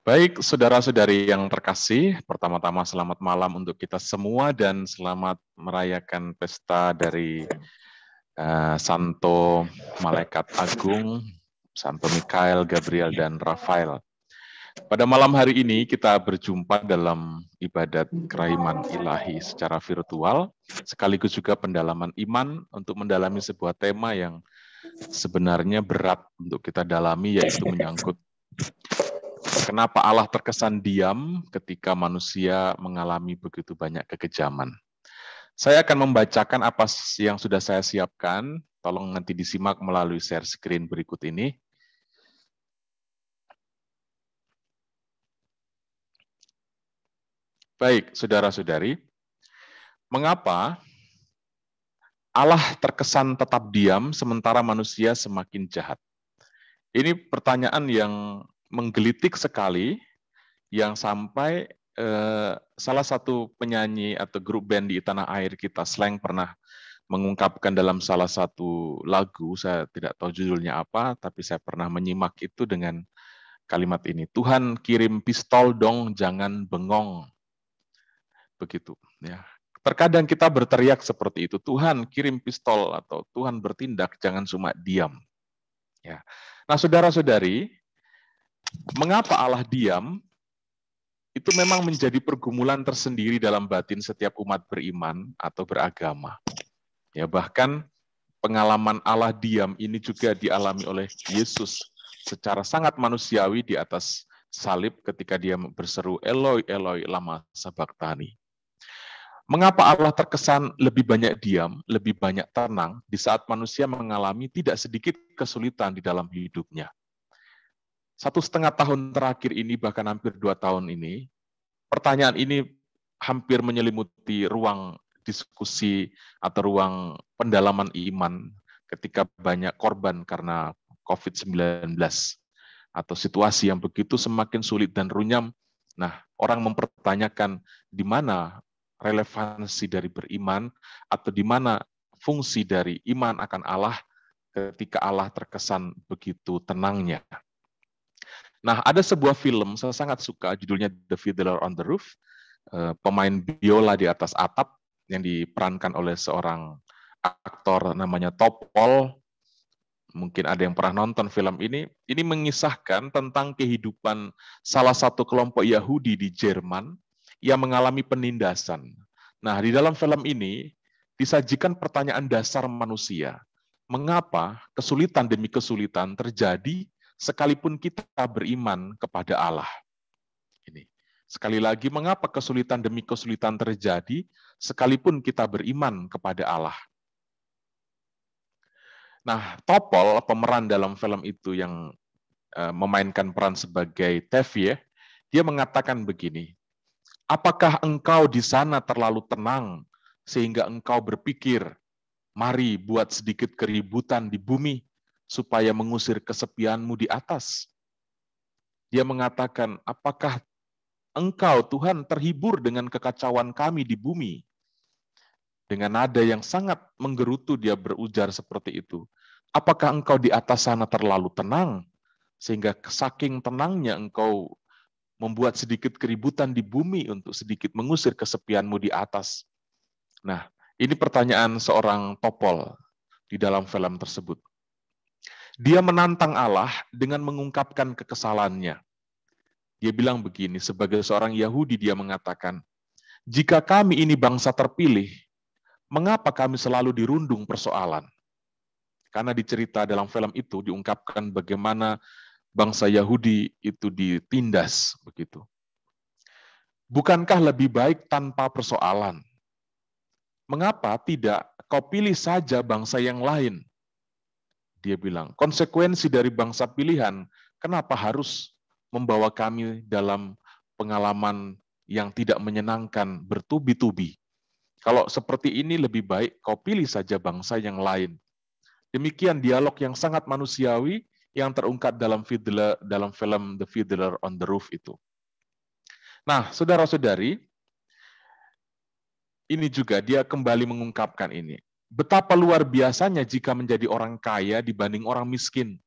Baik, saudara-saudari yang terkasih, pertama-tama selamat malam untuk kita semua dan selamat merayakan pesta dari Santo Malaikat Agung, Santo Mikael, Gabriel, dan Rafael. Pada malam hari ini kita berjumpa dalam ibadat kerahiman ilahi secara virtual, sekaligus juga pendalaman iman untuk mendalami sebuah tema yang sebenarnya berat untuk kita dalami, yaitu menyangkut kenapa Allah terkesan diam ketika manusia mengalami begitu banyak kekejaman. Saya akan membacakan apa yang sudah saya siapkan. Tolong nanti disimak melalui share screen berikut ini. Baik, saudara-saudari, mengapa Allah terkesan tetap diam sementara manusia semakin jahat? Ini pertanyaan yang menggelitik sekali, yang sampai salah satu penyanyi atau grup band di tanah air kita, Slank, pernah mengungkapkan dalam salah satu lagu, saya tidak tahu judulnya apa, tapi saya pernah menyimak itu dengan kalimat ini, Tuhan kirim pistol dong, jangan bengong. Begitu. Ya. Terkadang kita berteriak seperti itu, Tuhan kirim pistol, atau Tuhan bertindak, jangan cuma diam. Ya. Nah, saudara-saudari, mengapa Allah diam? Itu memang menjadi pergumulan tersendiri dalam batin setiap umat beriman atau beragama. Ya, bahkan pengalaman Allah diam ini juga dialami oleh Yesus secara sangat manusiawi di atas salib ketika dia berseru Eloi Eloi lama sabachthani. Mengapa Allah terkesan lebih banyak diam, lebih banyak tenang di saat manusia mengalami tidak sedikit kesulitan di dalam hidupnya? 1,5 tahun terakhir ini, bahkan hampir 2 tahun ini, pertanyaan ini hampir menyelimuti ruang diskusi atau ruang pendalaman iman ketika banyak korban karena COVID-19 atau situasi yang begitu semakin sulit dan runyam. Nah, orang mempertanyakan di mana relevansi dari beriman atau di mana fungsi dari iman akan Allah ketika Allah terkesan begitu tenangnya. Nah, ada sebuah film saya sangat suka, judulnya The Fiddler on the Roof, pemain biola di atas atap yang diperankan oleh seorang aktor namanya Topol. Mungkin ada yang pernah nonton film ini. Ini mengisahkan tentang kehidupan salah satu kelompok Yahudi di Jerman yang mengalami penindasan. Nah, di dalam film ini disajikan pertanyaan dasar manusia. Mengapa kesulitan demi kesulitan terjadi sekalipun kita beriman kepada Allah? Ini. Sekali lagi, mengapa kesulitan demi kesulitan terjadi sekalipun kita beriman kepada Allah? Nah, Topol, pemeran dalam film itu yang memainkan peran sebagai Tevye, dia mengatakan begini, apakah engkau di sana terlalu tenang sehingga engkau berpikir, mari buat sedikit keributan di bumi supaya mengusir kesepianmu di atas? Dia mengatakan, apakah engkau Tuhan terhibur dengan kekacauan kami di bumi? Dengan nada yang sangat menggerutu dia berujar seperti itu. Apakah engkau di atas sana terlalu tenang? Sehingga saking tenangnya engkau membuat sedikit keributan di bumi untuk sedikit mengusir kesepianmu di atas. Nah, ini pertanyaan seorang Topol di dalam film tersebut. Dia menantang Allah dengan mengungkapkan kekesalannya. Dia bilang begini, sebagai seorang Yahudi dia mengatakan, jika kami ini bangsa terpilih, mengapa kami selalu dirundung persoalan? Karena di cerita dalam film itu diungkapkan bagaimana bangsa Yahudi itu ditindas begitu. Bukankah lebih baik tanpa persoalan? Mengapa tidak kau pilih saja bangsa yang lain? Dia bilang, konsekuensi dari bangsa pilihan, kenapa harus membawa kami dalam pengalaman yang tidak menyenangkan bertubi-tubi? Kalau seperti ini lebih baik kau pilih saja bangsa yang lain. Demikian dialog yang sangat manusiawi yang terungkap dalam film The Fiddler on the Roof itu. Nah, saudara-saudari, ini juga dia kembali mengungkapkan ini. Betapa luar biasanya jika menjadi orang kaya dibanding orang miskin.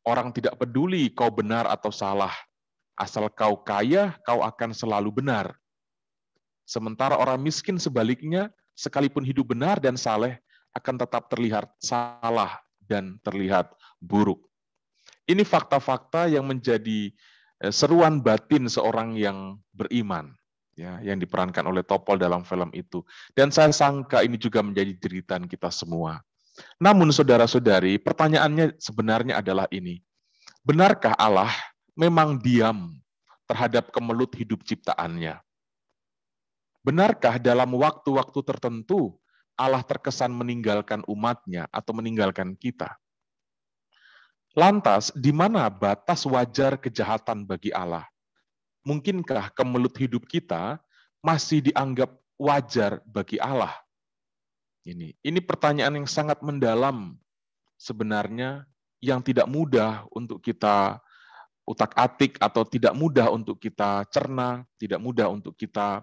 Orang tidak peduli kau benar atau salah. Asal kau kaya, kau akan selalu benar. Sementara orang miskin sebaliknya, sekalipun hidup benar dan saleh, akan tetap terlihat salah dan terlihat buruk. Ini fakta-fakta yang menjadi seruan batin seorang yang beriman, ya, yang diperankan oleh Topol dalam film itu. Dan saya sangka ini juga menjadi jeritan kita semua. Namun saudara-saudari, pertanyaannya sebenarnya adalah ini. Benarkah Allah memang diam terhadap kemelut hidup ciptaannya? Benarkah dalam waktu-waktu tertentu Allah terkesan meninggalkan umatnya atau meninggalkan kita? Lantas, di mana batas wajar kejahatan bagi Allah? Mungkinkah kemelut hidup kita masih dianggap wajar bagi Allah? Ini pertanyaan yang sangat mendalam sebenarnya, yang tidak mudah untuk kita utak-atik atau tidak mudah untuk kita cerna, tidak mudah untuk kita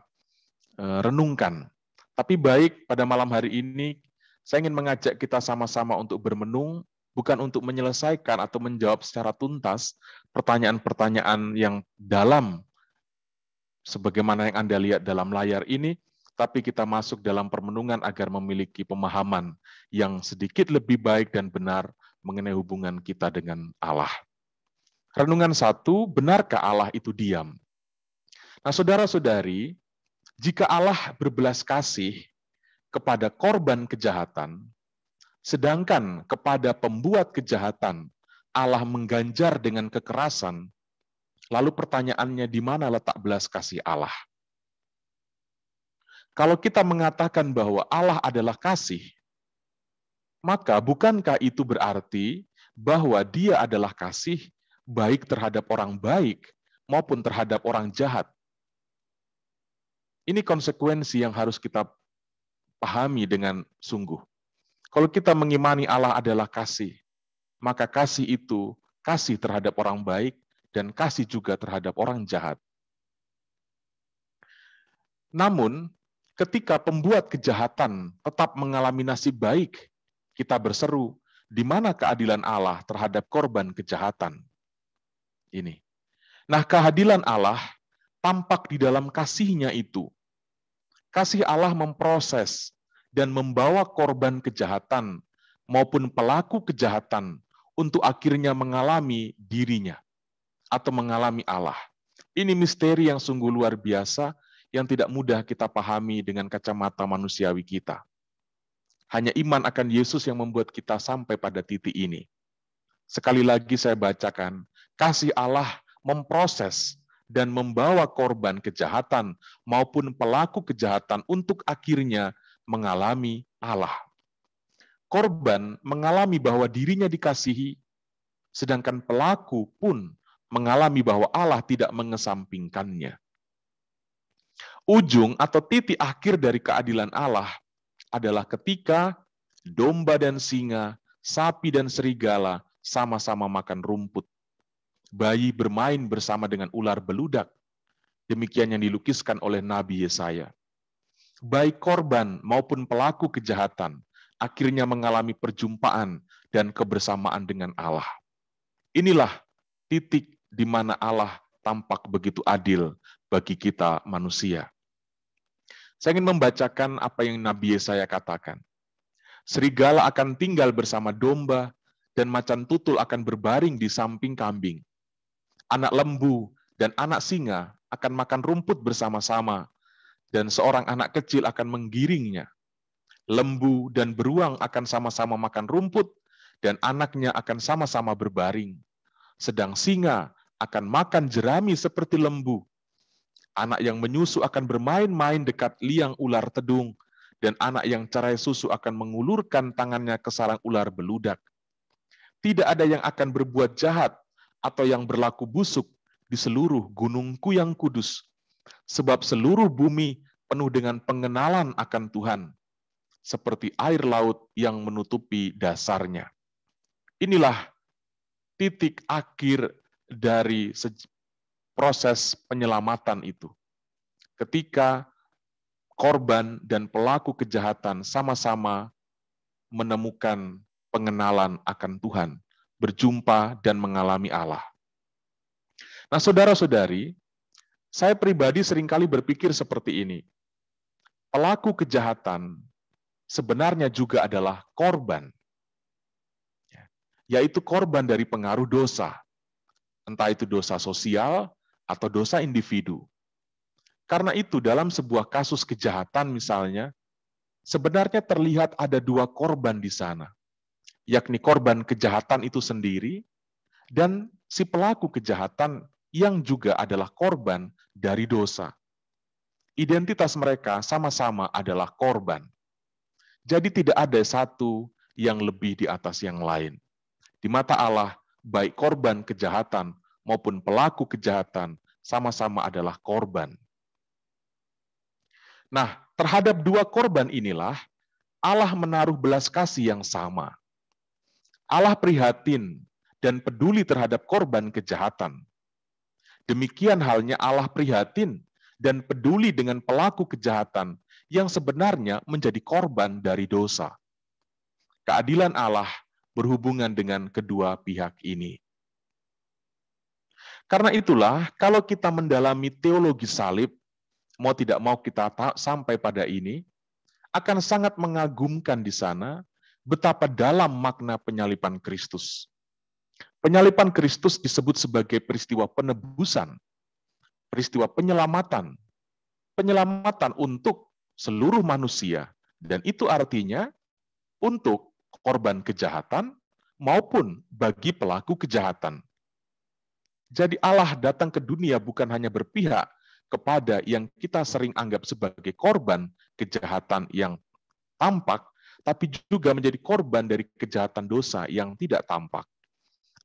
renungkan. Tapi baik, pada malam hari ini saya ingin mengajak kita sama-sama untuk bermenung, bukan untuk menyelesaikan atau menjawab secara tuntas pertanyaan-pertanyaan yang dalam sebagaimana yang Anda lihat dalam layar ini, tapi kita masuk dalam permenungan agar memiliki pemahaman yang sedikit lebih baik dan benar mengenai hubungan kita dengan Allah. Renungan 1, benarkah Allah itu diam? Nah, saudara-saudari, jika Allah berbelas kasih kepada korban kejahatan, sedangkan kepada pembuat kejahatan Allah mengganjar dengan kekerasan, lalu pertanyaannya, di mana letak belas kasih Allah? Kalau kita mengatakan bahwa Allah adalah kasih, maka bukankah itu berarti bahwa Dia adalah kasih baik terhadap orang baik maupun terhadap orang jahat? Ini konsekuensi yang harus kita pahami dengan sungguh. Kalau kita mengimani Allah adalah kasih, maka kasih itu kasih terhadap orang baik dan kasih juga terhadap orang jahat. Namun, ketika pembuat kejahatan tetap mengalami nasib baik, kita berseru, di mana keadilan Allah terhadap korban kejahatan? Ini. Nah, keadilan Allah tampak di dalam kasih-Nya itu. Kasih Allah memproses dan membawa korban kejahatan maupun pelaku kejahatan untuk akhirnya mengalami dirinya atau mengalami Allah. Ini misteri yang sungguh luar biasa yang tidak mudah kita pahami dengan kacamata manusiawi kita. Hanya iman akan Yesus yang membuat kita sampai pada titik ini. Sekali lagi saya bacakan, kasih Allah memproses dan membawa korban kejahatan maupun pelaku kejahatan untuk akhirnya mengalami Allah. Korban mengalami bahwa dirinya dikasihi, sedangkan pelaku pun mengalami bahwa Allah tidak mengesampingkannya. Ujung atau titik akhir dari keadilan Allah adalah ketika domba dan singa, sapi dan serigala sama-sama makan rumput. Bayi bermain bersama dengan ular beludak. Demikian yang dilukiskan oleh Nabi Yesaya. Baik korban maupun pelaku kejahatan akhirnya mengalami perjumpaan dan kebersamaan dengan Allah. Inilah titik di mana Allah tampak begitu adil bagi kita manusia. Saya ingin membacakan apa yang Nabi Yesaya katakan. Serigala akan tinggal bersama domba, dan macan tutul akan berbaring di samping kambing. Anak lembu dan anak singa akan makan rumput bersama-sama, dan seorang anak kecil akan menggiringnya. Lembu dan beruang akan sama-sama makan rumput, dan anaknya akan sama-sama berbaring. Sedang singa akan makan jerami seperti lembu. Anak yang menyusu akan bermain-main dekat liang ular tedung, dan anak yang cerai susu akan mengulurkan tangannya ke sarang ular beludak. Tidak ada yang akan berbuat jahat atau yang berlaku busuk di seluruh gunungku yang kudus, sebab seluruh bumi penuh dengan pengenalan akan Tuhan, seperti air laut yang menutupi dasarnya. Inilah titik akhir dari proses penyelamatan itu. Ketika korban dan pelaku kejahatan sama-sama menemukan pengenalan akan Tuhan, berjumpa dan mengalami Allah. Nah, saudara-saudari, saya pribadi seringkali berpikir seperti ini. Pelaku kejahatan sebenarnya juga adalah korban, yaitu korban dari pengaruh dosa, entah itu dosa sosial atau dosa individu. Karena itu, dalam sebuah kasus kejahatan misalnya, sebenarnya terlihat ada dua korban di sana, yakni korban kejahatan itu sendiri dan si pelaku kejahatan yang juga adalah korban dari dosa. Identitas mereka sama-sama adalah korban. Jadi tidak ada satu yang lebih di atas yang lain. Di mata Allah, baik korban kejahatan maupun pelaku kejahatan sama-sama adalah korban. Nah, terhadap dua korban inilah Allah menaruh belas kasih yang sama. Allah prihatin dan peduli terhadap korban kejahatan. Demikian halnya Allah prihatin dan peduli dengan pelaku kejahatan yang sebenarnya menjadi korban dari dosa. Keadilan Allah berhubungan dengan kedua pihak ini. Karena itulah, kalau kita mendalami teologi salib, mau tidak mau kita sampai pada ini, akan sangat mengagumkan di sana betapa dalam makna penyaliban Kristus. Penyaliban Kristus disebut sebagai peristiwa penebusan, peristiwa penyelamatan, penyelamatan untuk seluruh manusia, dan itu artinya untuk korban kejahatan maupun bagi pelaku kejahatan. Jadi Allah datang ke dunia bukan hanya berpihak kepada yang kita sering anggap sebagai korban kejahatan yang tampak, tapi juga menjadi korban dari kejahatan dosa yang tidak tampak.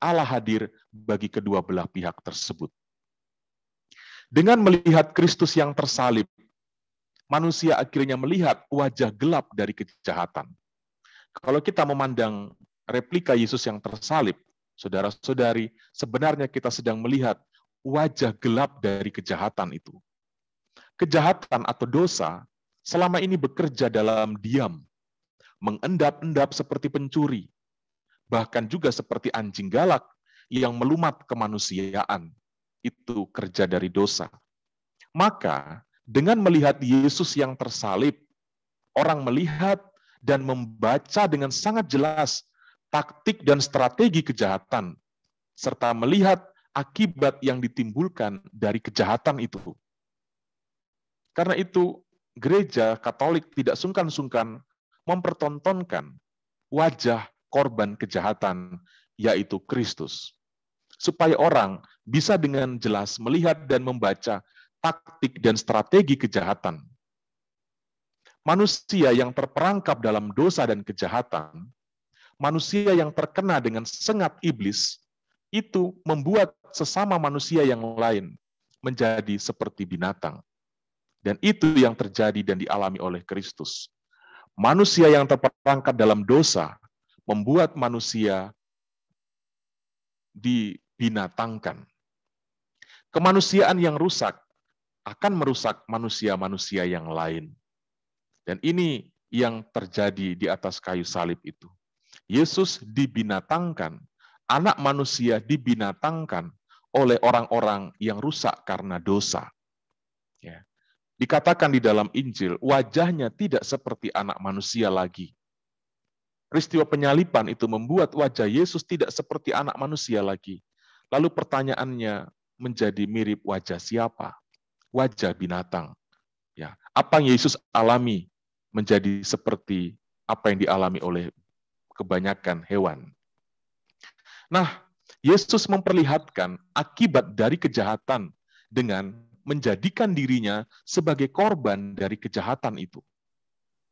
Allah hadir bagi kedua belah pihak tersebut. Dengan melihat Kristus yang tersalib, manusia akhirnya melihat wajah gelap dari kejahatan. Kalau kita memandang replika Yesus yang tersalib, saudara-saudari, sebenarnya kita sedang melihat wajah gelap dari kejahatan itu. Kejahatan atau dosa selama ini bekerja dalam diam, mengendap-endap seperti pencuri, bahkan juga seperti anjing galak yang melumat kemanusiaan. Itu kerja dari dosa. Maka, dengan melihat Yesus yang tersalib, orang melihat dan membaca dengan sangat jelas taktik dan strategi kejahatan, serta melihat akibat yang ditimbulkan dari kejahatan itu. Karena itu, gereja Katolik tidak sungkan-sungkan mempertontonkan wajah korban kejahatan, yaitu Kristus. Supaya orang bisa dengan jelas melihat dan membaca taktik dan strategi kejahatan. Manusia yang terperangkap dalam dosa dan kejahatan, manusia yang terkena dengan sengat iblis, itu membuat sesama manusia yang lain menjadi seperti binatang. Dan itu yang terjadi dan dialami oleh Kristus. Manusia yang terperangkap dalam dosa membuat manusia dibinatangkan. Kemanusiaan yang rusak akan merusak manusia-manusia yang lain. Dan ini yang terjadi di atas kayu salib itu. Yesus dibinatangkan, anak manusia dibinatangkan oleh orang-orang yang rusak karena dosa. Ya. Dikatakan di dalam Injil, wajahnya tidak seperti anak manusia lagi. Peristiwa penyaliban itu membuat wajah Yesus tidak seperti anak manusia lagi. Lalu pertanyaannya menjadi mirip wajah siapa? Wajah binatang. Ya, apa yang Yesus alami menjadi seperti apa yang dialami oleh kebanyakan hewan. Nah, Yesus memperlihatkan akibat dari kejahatan dengan menjadikan dirinya sebagai korban dari kejahatan itu.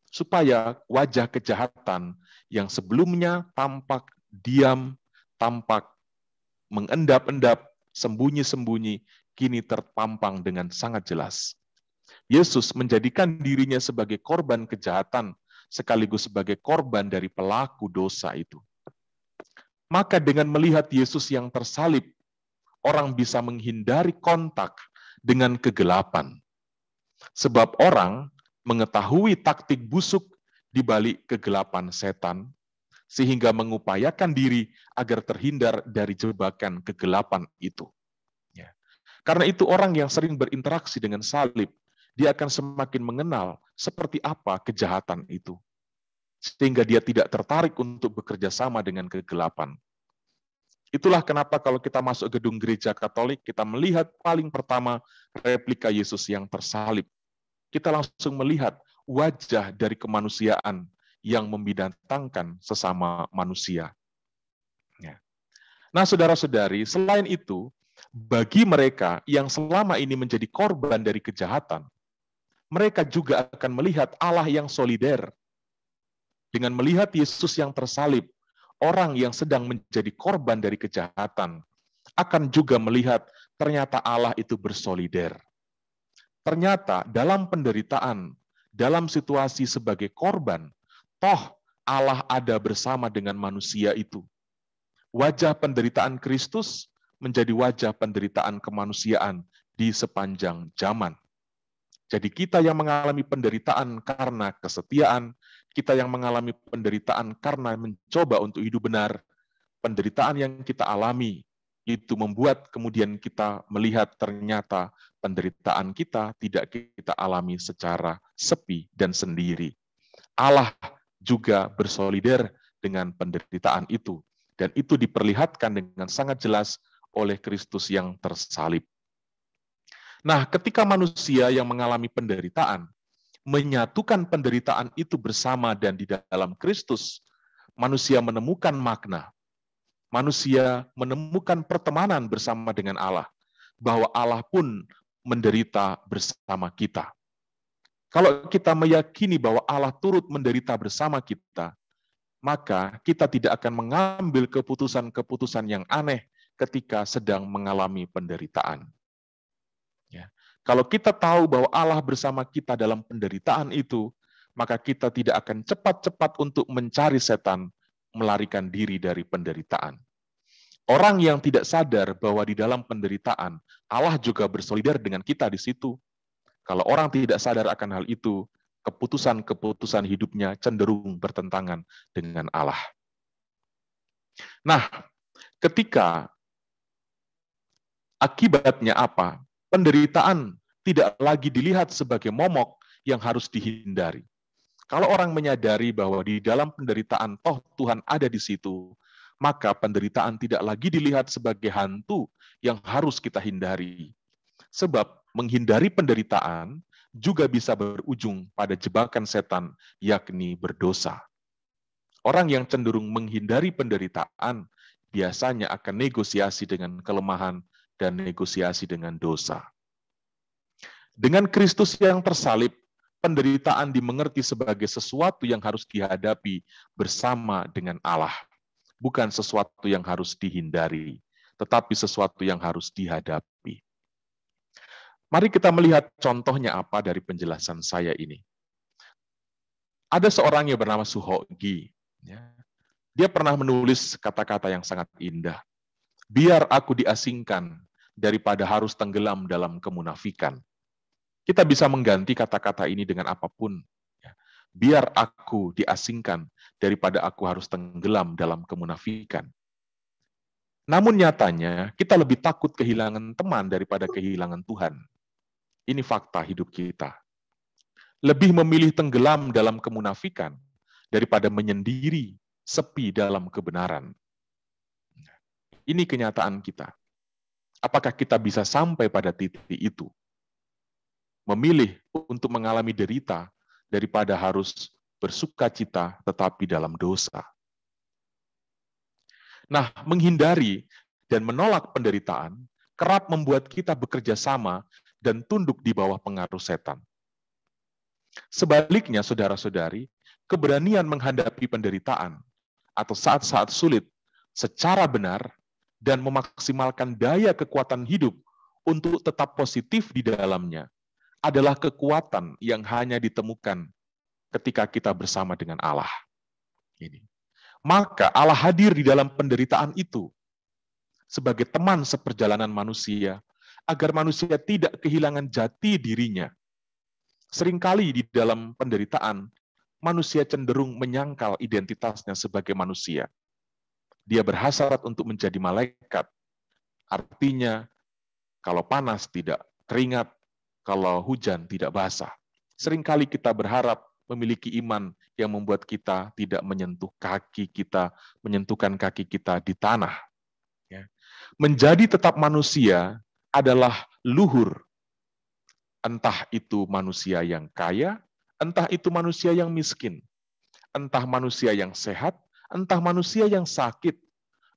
Supaya wajah kejahatan yang sebelumnya tampak diam, tampak mengendap-endap, sembunyi-sembunyi, kini terpampang dengan sangat jelas. Yesus menjadikan dirinya sebagai korban kejahatan, sekaligus sebagai korban dari pelaku dosa itu. Maka dengan melihat Yesus yang tersalib, orang bisa menghindari kontak dengan kegelapan. Sebab orang mengetahui taktik busuk di balik kegelapan setan, sehingga mengupayakan diri agar terhindar dari jebakan kegelapan itu. Karena itu orang yang sering berinteraksi dengan salib, dia akan semakin mengenal seperti apa kejahatan itu. Sehingga dia tidak tertarik untuk bekerja sama dengan kegelapan. Itulah kenapa kalau kita masuk gedung gereja Katolik, kita melihat paling pertama replika Yesus yang tersalib. Kita langsung melihat wajah dari kemanusiaan yang membidatangkan sesama manusia. Nah, saudara-saudari, selain itu, bagi mereka yang selama ini menjadi korban dari kejahatan, mereka juga akan melihat Allah yang solider. Dengan melihat Yesus yang tersalib, orang yang sedang menjadi korban dari kejahatan akan juga melihat ternyata Allah itu bersolider. Ternyata dalam penderitaan, dalam situasi sebagai korban, toh Allah ada bersama dengan manusia itu. Wajah penderitaan Kristus menjadi wajah penderitaan kemanusiaan di sepanjang zaman. Jadi kita yang mengalami penderitaan karena kesetiaan, kita yang mengalami penderitaan karena mencoba untuk hidup benar, penderitaan yang kita alami itu membuat kemudian kita melihat ternyata penderitaan kita tidak kita alami secara sepi dan sendiri. Allah juga bersolider dengan penderitaan itu. Dan itu diperlihatkan dengan sangat jelas oleh Kristus yang tersalib. Nah, ketika manusia yang mengalami penderitaan, menyatukan penderitaan itu bersama dan di dalam Kristus, manusia menemukan makna. Manusia menemukan pertemanan bersama dengan Allah, bahwa Allah pun menderita bersama kita. Kalau kita meyakini bahwa Allah turut menderita bersama kita, maka kita tidak akan mengambil keputusan-keputusan yang aneh ketika sedang mengalami penderitaan. Ya. Kalau kita tahu bahwa Allah bersama kita dalam penderitaan itu, maka kita tidak akan cepat-cepat untuk mencari setan, melarikan diri dari penderitaan. Orang yang tidak sadar bahwa di dalam penderitaan, Allah juga bersolidar dengan kita di situ. Kalau orang tidak sadar akan hal itu, keputusan-keputusan hidupnya cenderung bertentangan dengan Allah. Nah, ketika akibatnya apa? Penderitaan tidak lagi dilihat sebagai momok yang harus dihindari. Kalau orang menyadari bahwa di dalam penderitaan toh Tuhan ada di situ, maka penderitaan tidak lagi dilihat sebagai hantu yang harus kita hindari. Sebab menghindari penderitaan juga bisa berujung pada jebakan setan, yakni berdosa. Orang yang cenderung menghindari penderitaan biasanya akan negosiasi dengan kelemahan dan negosiasi dengan dosa. Dengan Kristus yang tersalib, penderitaan dimengerti sebagai sesuatu yang harus dihadapi bersama dengan Allah. Bukan sesuatu yang harus dihindari, tetapi sesuatu yang harus dihadapi. Mari kita melihat contohnya apa dari penjelasan saya ini. Ada seorang yang bernama Suhogi. Dia pernah menulis kata-kata yang sangat indah. Biar aku diasingkan daripada harus tenggelam dalam kemunafikan. Kita bisa mengganti kata-kata ini dengan apapun. Biar aku diasingkan daripada aku harus tenggelam dalam kemunafikan. Namun nyatanya, kita lebih takut kehilangan teman daripada kehilangan Tuhan. Ini fakta hidup kita. Lebih memilih tenggelam dalam kemunafikan daripada menyendiri, sepi dalam kebenaran. Ini kenyataan kita. Apakah kita bisa sampai pada titik itu? Memilih untuk mengalami derita daripada harus bersuka cita tetapi dalam dosa. Nah, menghindari dan menolak penderitaan kerap membuat kita bekerja sama dan tunduk di bawah pengaruh setan. Sebaliknya, saudara-saudari, keberanian menghadapi penderitaan atau saat-saat sulit secara benar dan memaksimalkan daya kekuatan hidup untuk tetap positif di dalamnya adalah kekuatan yang hanya ditemukan ketika kita bersama dengan Allah. Ini. Maka Allah hadir di dalam penderitaan itu sebagai teman seperjalanan manusia, agar manusia tidak kehilangan jati dirinya. Seringkali di dalam penderitaan, manusia cenderung menyangkal identitasnya sebagai manusia. Dia berhasrat untuk menjadi malaikat. Artinya, Kalau panas tidak keringat, kalau hujan tidak basah. Seringkali kita berharap memiliki iman yang membuat kita tidak menyentuhkan kaki kita di tanah. Ya. Menjadi tetap manusia adalah luhur. Entah itu manusia yang kaya, entah itu manusia yang miskin, entah manusia yang sehat, entah manusia yang sakit,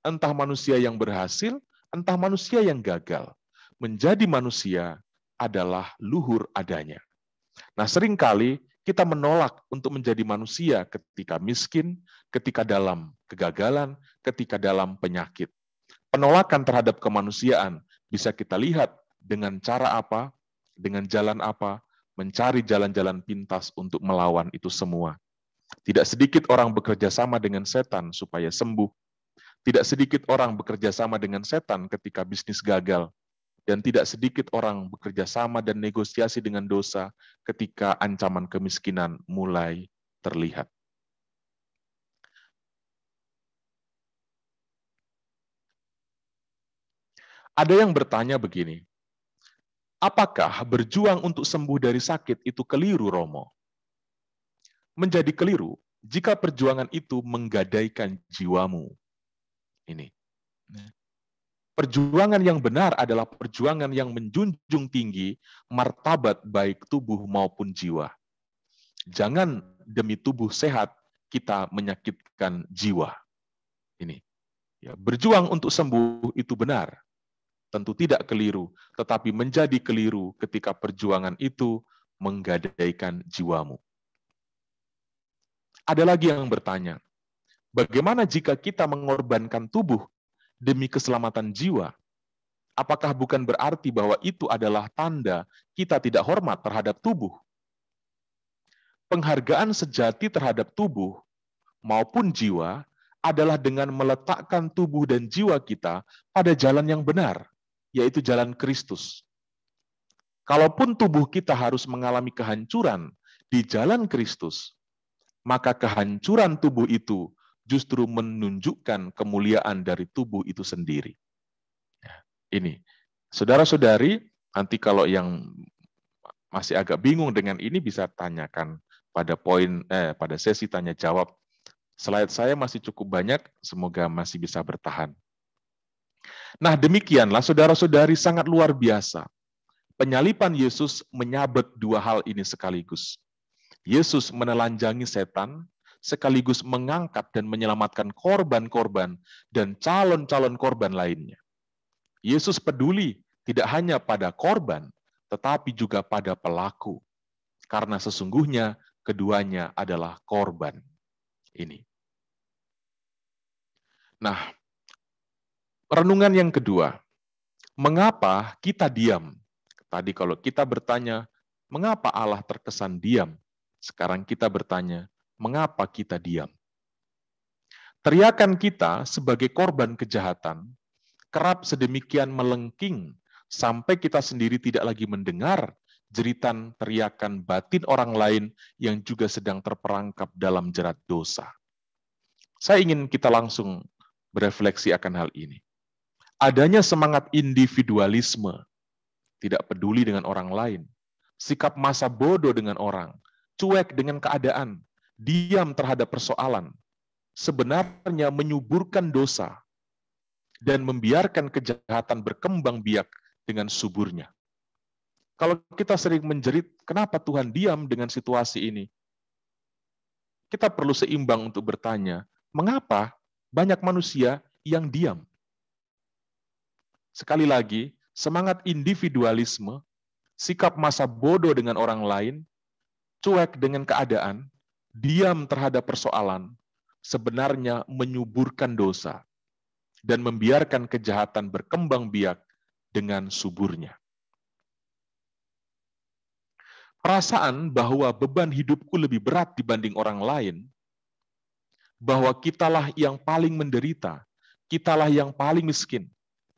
entah manusia yang berhasil, entah manusia yang gagal. Menjadi manusia adalah luhur adanya. Nah, seringkali kita menolak untuk menjadi manusia ketika miskin, ketika dalam kegagalan, ketika dalam penyakit. Penolakan terhadap kemanusiaan bisa kita lihat dengan cara apa, dengan jalan apa, mencari jalan-jalan pintas untuk melawan itu semua. Tidak sedikit orang bekerja sama dengan setan supaya sembuh. Tidak sedikit orang bekerja sama dengan setan ketika bisnis gagal. Dan tidak sedikit orang bekerja sama dan negosiasi dengan dosa ketika ancaman kemiskinan mulai terlihat. Ada yang bertanya begini, apakah berjuang untuk sembuh dari sakit itu keliru, Romo? Menjadi keliru jika perjuangan itu menggadaikan jiwamu. Ini. Perjuangan yang benar adalah perjuangan yang menjunjung tinggi martabat baik tubuh maupun jiwa. Jangan demi tubuh sehat kita menyakitkan jiwa. Ini. Ya, berjuang untuk sembuh itu benar. Tentu tidak keliru, tetapi menjadi keliru ketika perjuangan itu menggadaikan jiwamu. Ada lagi yang bertanya, bagaimana jika kita mengorbankan tubuh demi keselamatan jiwa? Apakah bukan berarti bahwa itu adalah tanda kita tidak hormat terhadap tubuh? Penghargaan sejati terhadap tubuh maupun jiwa adalah dengan meletakkan tubuh dan jiwa kita pada jalan yang benar, yaitu jalan Kristus. Kalaupun tubuh kita harus mengalami kehancuran di jalan Kristus, maka kehancuran tubuh itu justru menunjukkan kemuliaan dari tubuh itu sendiri. Ini, saudara-saudari, nanti kalau yang masih agak bingung dengan ini bisa tanyakan pada sesi tanya jawab. Slide saya masih cukup banyak, semoga masih bisa bertahan. Nah, demikianlah saudara-saudari sangat luar biasa. Penyaliban Yesus menyabet dua hal ini sekaligus. Yesus menelanjangi setan, sekaligus mengangkat dan menyelamatkan korban-korban dan calon-calon korban lainnya. Yesus peduli tidak hanya pada korban, tetapi juga pada pelaku. Karena sesungguhnya keduanya adalah korban. Ini. Nah, renungan yang kedua. Mengapa kita diam? Tadi kalau kita bertanya, mengapa Allah terkesan diam? Sekarang kita bertanya, mengapa kita diam? Teriakan kita sebagai korban kejahatan kerap sedemikian melengking sampai kita sendiri tidak lagi mendengar jeritan teriakan batin orang lain yang juga sedang terperangkap dalam jerat dosa. Saya ingin kita langsung berefleksi akan hal ini. Adanya semangat individualisme, tidak peduli dengan orang lain, sikap masa bodoh dengan orang, cuek dengan keadaan, diam terhadap persoalan, sebenarnya menyuburkan dosa dan membiarkan kejahatan berkembang biak dengan suburnya. Kalau kita sering menjerit, kenapa Tuhan diam dengan situasi ini? Kita perlu seimbang untuk bertanya, mengapa banyak manusia yang diam? Sekali lagi, semangat individualisme, sikap masa bodoh dengan orang lain, cuek dengan keadaan, diam terhadap persoalan, sebenarnya menyuburkan dosa dan membiarkan kejahatan berkembang biak dengan suburnya. Perasaan bahwa beban hidupku lebih berat dibanding orang lain, bahwa kitalah yang paling menderita, kitalah yang paling miskin,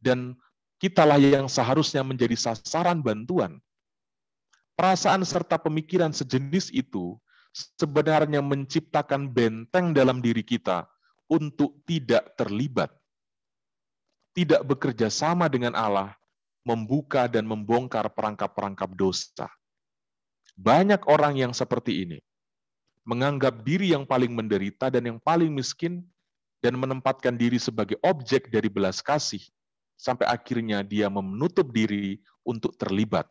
dan kitalah yang seharusnya menjadi sasaran bantuan. Perasaan serta pemikiran sejenis itu sebenarnya menciptakan benteng dalam diri kita untuk tidak terlibat, tidak bekerja sama dengan Allah, membuka dan membongkar perangkap-perangkap dosa. Banyak orang yang seperti ini, menganggap diri yang paling menderita dan yang paling miskin, dan menempatkan diri sebagai objek dari belas kasih, sampai akhirnya dia menutup diri untuk terlibat,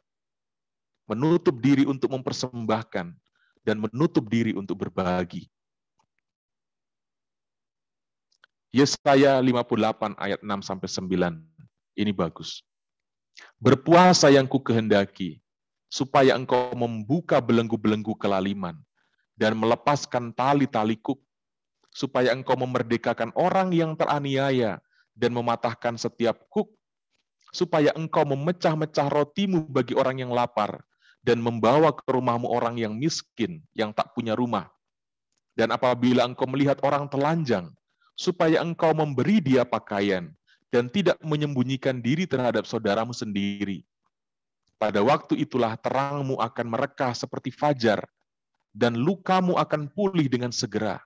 menutup diri untuk mempersembahkan, dan menutup diri untuk berbagi. Yesaya 58 ayat 6-9, ini bagus. Berpuasa yang ku kehendaki, supaya engkau membuka belenggu-belenggu kelaliman, dan melepaskan tali-tali kuk, supaya engkau memerdekakan orang yang teraniaya, dan mematahkan setiap kuk, supaya engkau memecah-mecah rotimu bagi orang yang lapar, dan membawa ke rumahmu orang yang miskin, yang tak punya rumah. Dan apabila engkau melihat orang telanjang, supaya engkau memberi dia pakaian, dan tidak menyembunyikan diri terhadap saudaramu sendiri. Pada waktu itulah terangmu akan merekah seperti fajar, dan lukamu akan pulih dengan segera.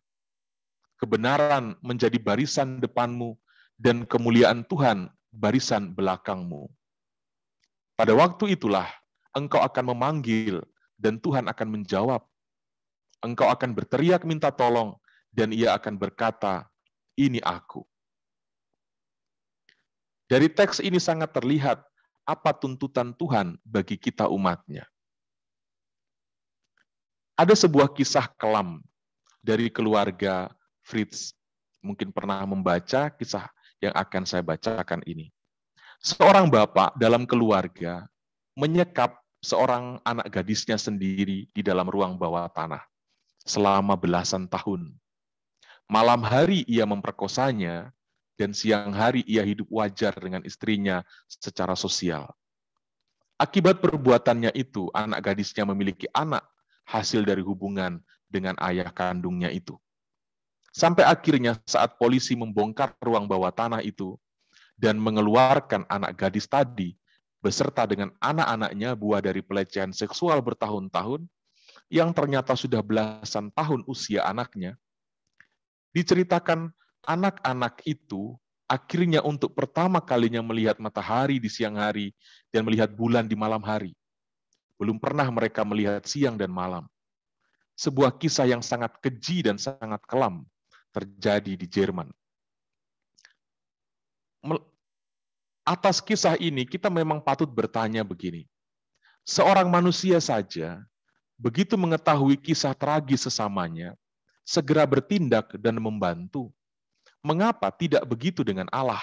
Kebenaran menjadi barisan depanmu, dan kemuliaan Tuhan barisan belakangmu. Pada waktu itulah engkau akan memanggil, dan Tuhan akan menjawab. Engkau akan berteriak minta tolong, dan Ia akan berkata, ini aku. Dari teks ini sangat terlihat apa tuntutan Tuhan bagi kita umat-Nya. Ada sebuah kisah kelam dari keluarga Fritz. Mungkin pernah membaca kisah yang akan saya bacakan ini. Seorang bapak dalam keluarga menyekap seorang anak gadisnya sendiri di dalam ruang bawah tanah selama belasan tahun. Malam hari ia memperkosanya, dan siang hari ia hidup wajar dengan istrinya secara sosial. Akibat perbuatannya itu, anak gadisnya memiliki anak hasil dari hubungan dengan ayah kandungnya itu. Sampai akhirnya saat polisi membongkar ruang bawah tanah itu dan mengeluarkan anak gadis tadi, beserta dengan anak-anaknya buah dari pelecehan seksual bertahun-tahun, yang ternyata sudah belasan tahun usia anaknya, diceritakan anak-anak itu akhirnya untuk pertama kalinya melihat matahari di siang hari dan melihat bulan di malam hari. Belum pernah mereka melihat siang dan malam. Sebuah kisah yang sangat keji dan sangat kelam terjadi di Jerman. Atas kisah ini kita memang patut bertanya begini. Seorang manusia saja begitu mengetahui kisah tragis sesamanya, segera bertindak dan membantu. Mengapa tidak begitu dengan Allah?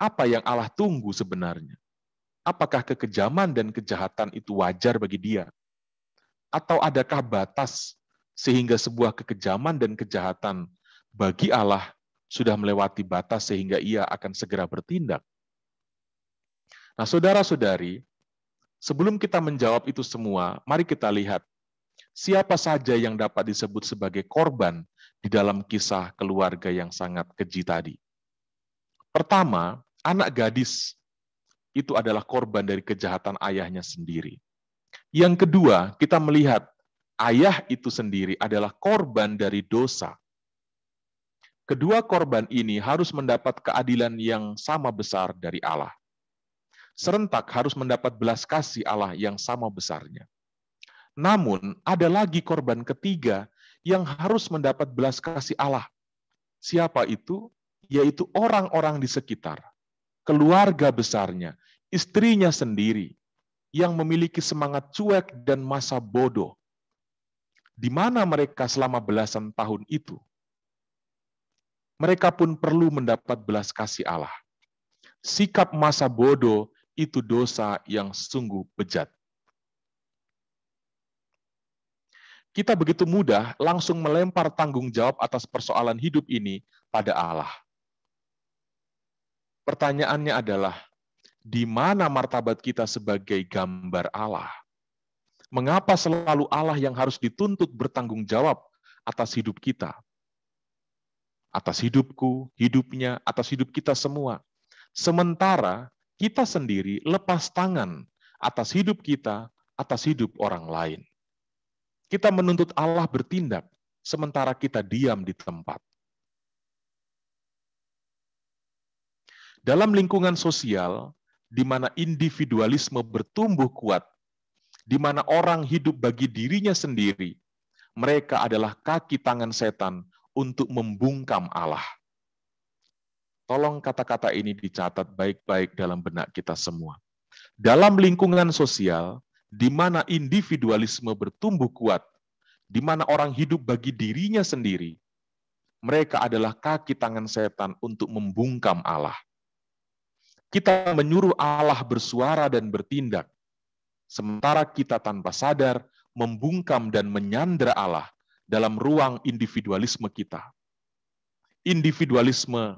Apa yang Allah tunggu sebenarnya? Apakah kekejaman dan kejahatan itu wajar bagi Dia? Atau adakah batas sehingga sebuah kekejaman dan kejahatan bagi Allah sudah melewati batas sehingga Ia akan segera bertindak? Nah, saudara-saudari, sebelum kita menjawab itu semua, mari kita lihat siapa saja yang dapat disebut sebagai korban di dalam kisah keluarga yang sangat keji tadi. Pertama, anak gadis itu adalah korban dari kejahatan ayahnya sendiri. Yang kedua, kita melihat ayah itu sendiri adalah korban dari dosa. Kedua korban ini harus mendapat keadilan yang sama besar dari Allah. Serentak harus mendapat belas kasih Allah yang sama besarnya. Namun, ada lagi korban ketiga yang harus mendapat belas kasih Allah. Siapa itu? Yaitu orang-orang di sekitar, keluarga besarnya, istrinya sendiri, yang memiliki semangat cuek dan masa bodoh. Di mana mereka selama belasan tahun itu? Mereka pun perlu mendapat belas kasih Allah. Sikap masa bodoh itu dosa yang sungguh bejat. Kita begitu mudah langsung melempar tanggung jawab atas persoalan hidup ini pada Allah. Pertanyaannya adalah, di mana martabat kita sebagai gambar Allah? Mengapa selalu Allah yang harus dituntut bertanggung jawab atas hidup kita? Atas hidupku, hidupnya, atas hidup kita semua. Sementara kita sendiri lepas tangan atas hidup kita, atas hidup orang lain. Kita menuntut Allah bertindak, sementara kita diam di tempat. Dalam lingkungan sosial, di mana individualisme bertumbuh kuat, di mana orang hidup bagi dirinya sendiri, mereka adalah kaki tangan setan untuk membungkam Allah. Tolong kata-kata ini dicatat baik-baik dalam benak kita semua. Dalam lingkungan sosial, di mana individualisme bertumbuh kuat, di mana orang hidup bagi dirinya sendiri, mereka adalah kaki tangan setan untuk membungkam Allah. Kita menyuruh Allah bersuara dan bertindak, sementara kita tanpa sadar membungkam dan menyandera Allah dalam ruang individualisme kita. Individualisme,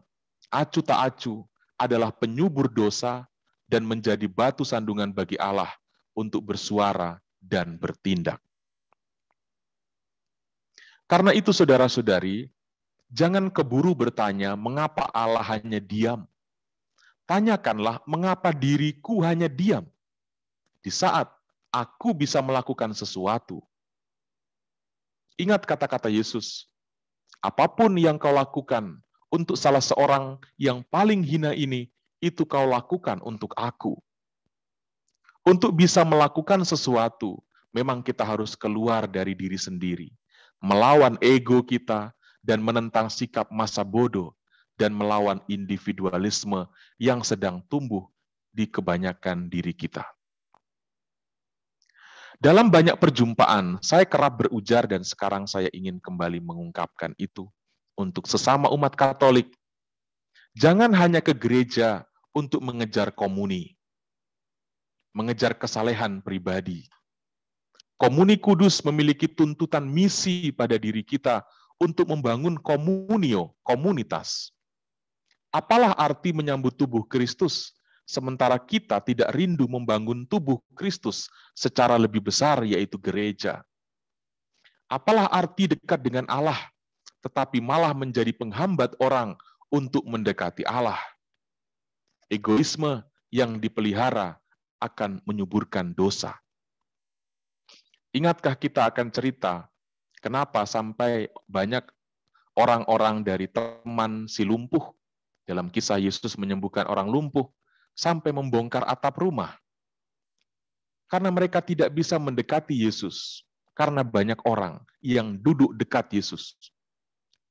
acu tak acu, adalah penyubur dosa dan menjadi batu sandungan bagi Allah untuk bersuara dan bertindak. Karena itu saudara-saudari, jangan keburu bertanya mengapa Allah hanya diam. Tanyakanlah mengapa diriku hanya diam di saat aku bisa melakukan sesuatu. Ingat kata-kata Yesus, apapun yang kau lakukan untuk salah seorang yang paling hina ini, itu kau lakukan untuk aku. Untuk bisa melakukan sesuatu, memang kita harus keluar dari diri sendiri, melawan ego kita, dan menentang sikap masa bodoh, dan melawan individualisme yang sedang tumbuh di kebanyakan diri kita. Dalam banyak perjumpaan, saya kerap berujar dan sekarang saya ingin kembali mengungkapkan itu untuk sesama umat Katolik. Jangan hanya ke gereja untuk mengejar komuni, mengejar kesalehan pribadi. Komuni Kudus memiliki tuntutan misi pada diri kita untuk membangun komunio, komunitas. Apalah arti menyambut tubuh Kristus, sementara kita tidak rindu membangun tubuh Kristus secara lebih besar, yaitu gereja? Apalah arti dekat dengan Allah, tetapi malah menjadi penghambat orang untuk mendekati Allah? Egoisme yang dipelihara akan menyuburkan dosa. Ingatkah kita akan cerita kenapa sampai banyak orang-orang dari teman si lumpuh, dalam kisah Yesus menyembuhkan orang lumpuh, sampai membongkar atap rumah? Karena mereka tidak bisa mendekati Yesus, karena banyak orang yang duduk dekat Yesus.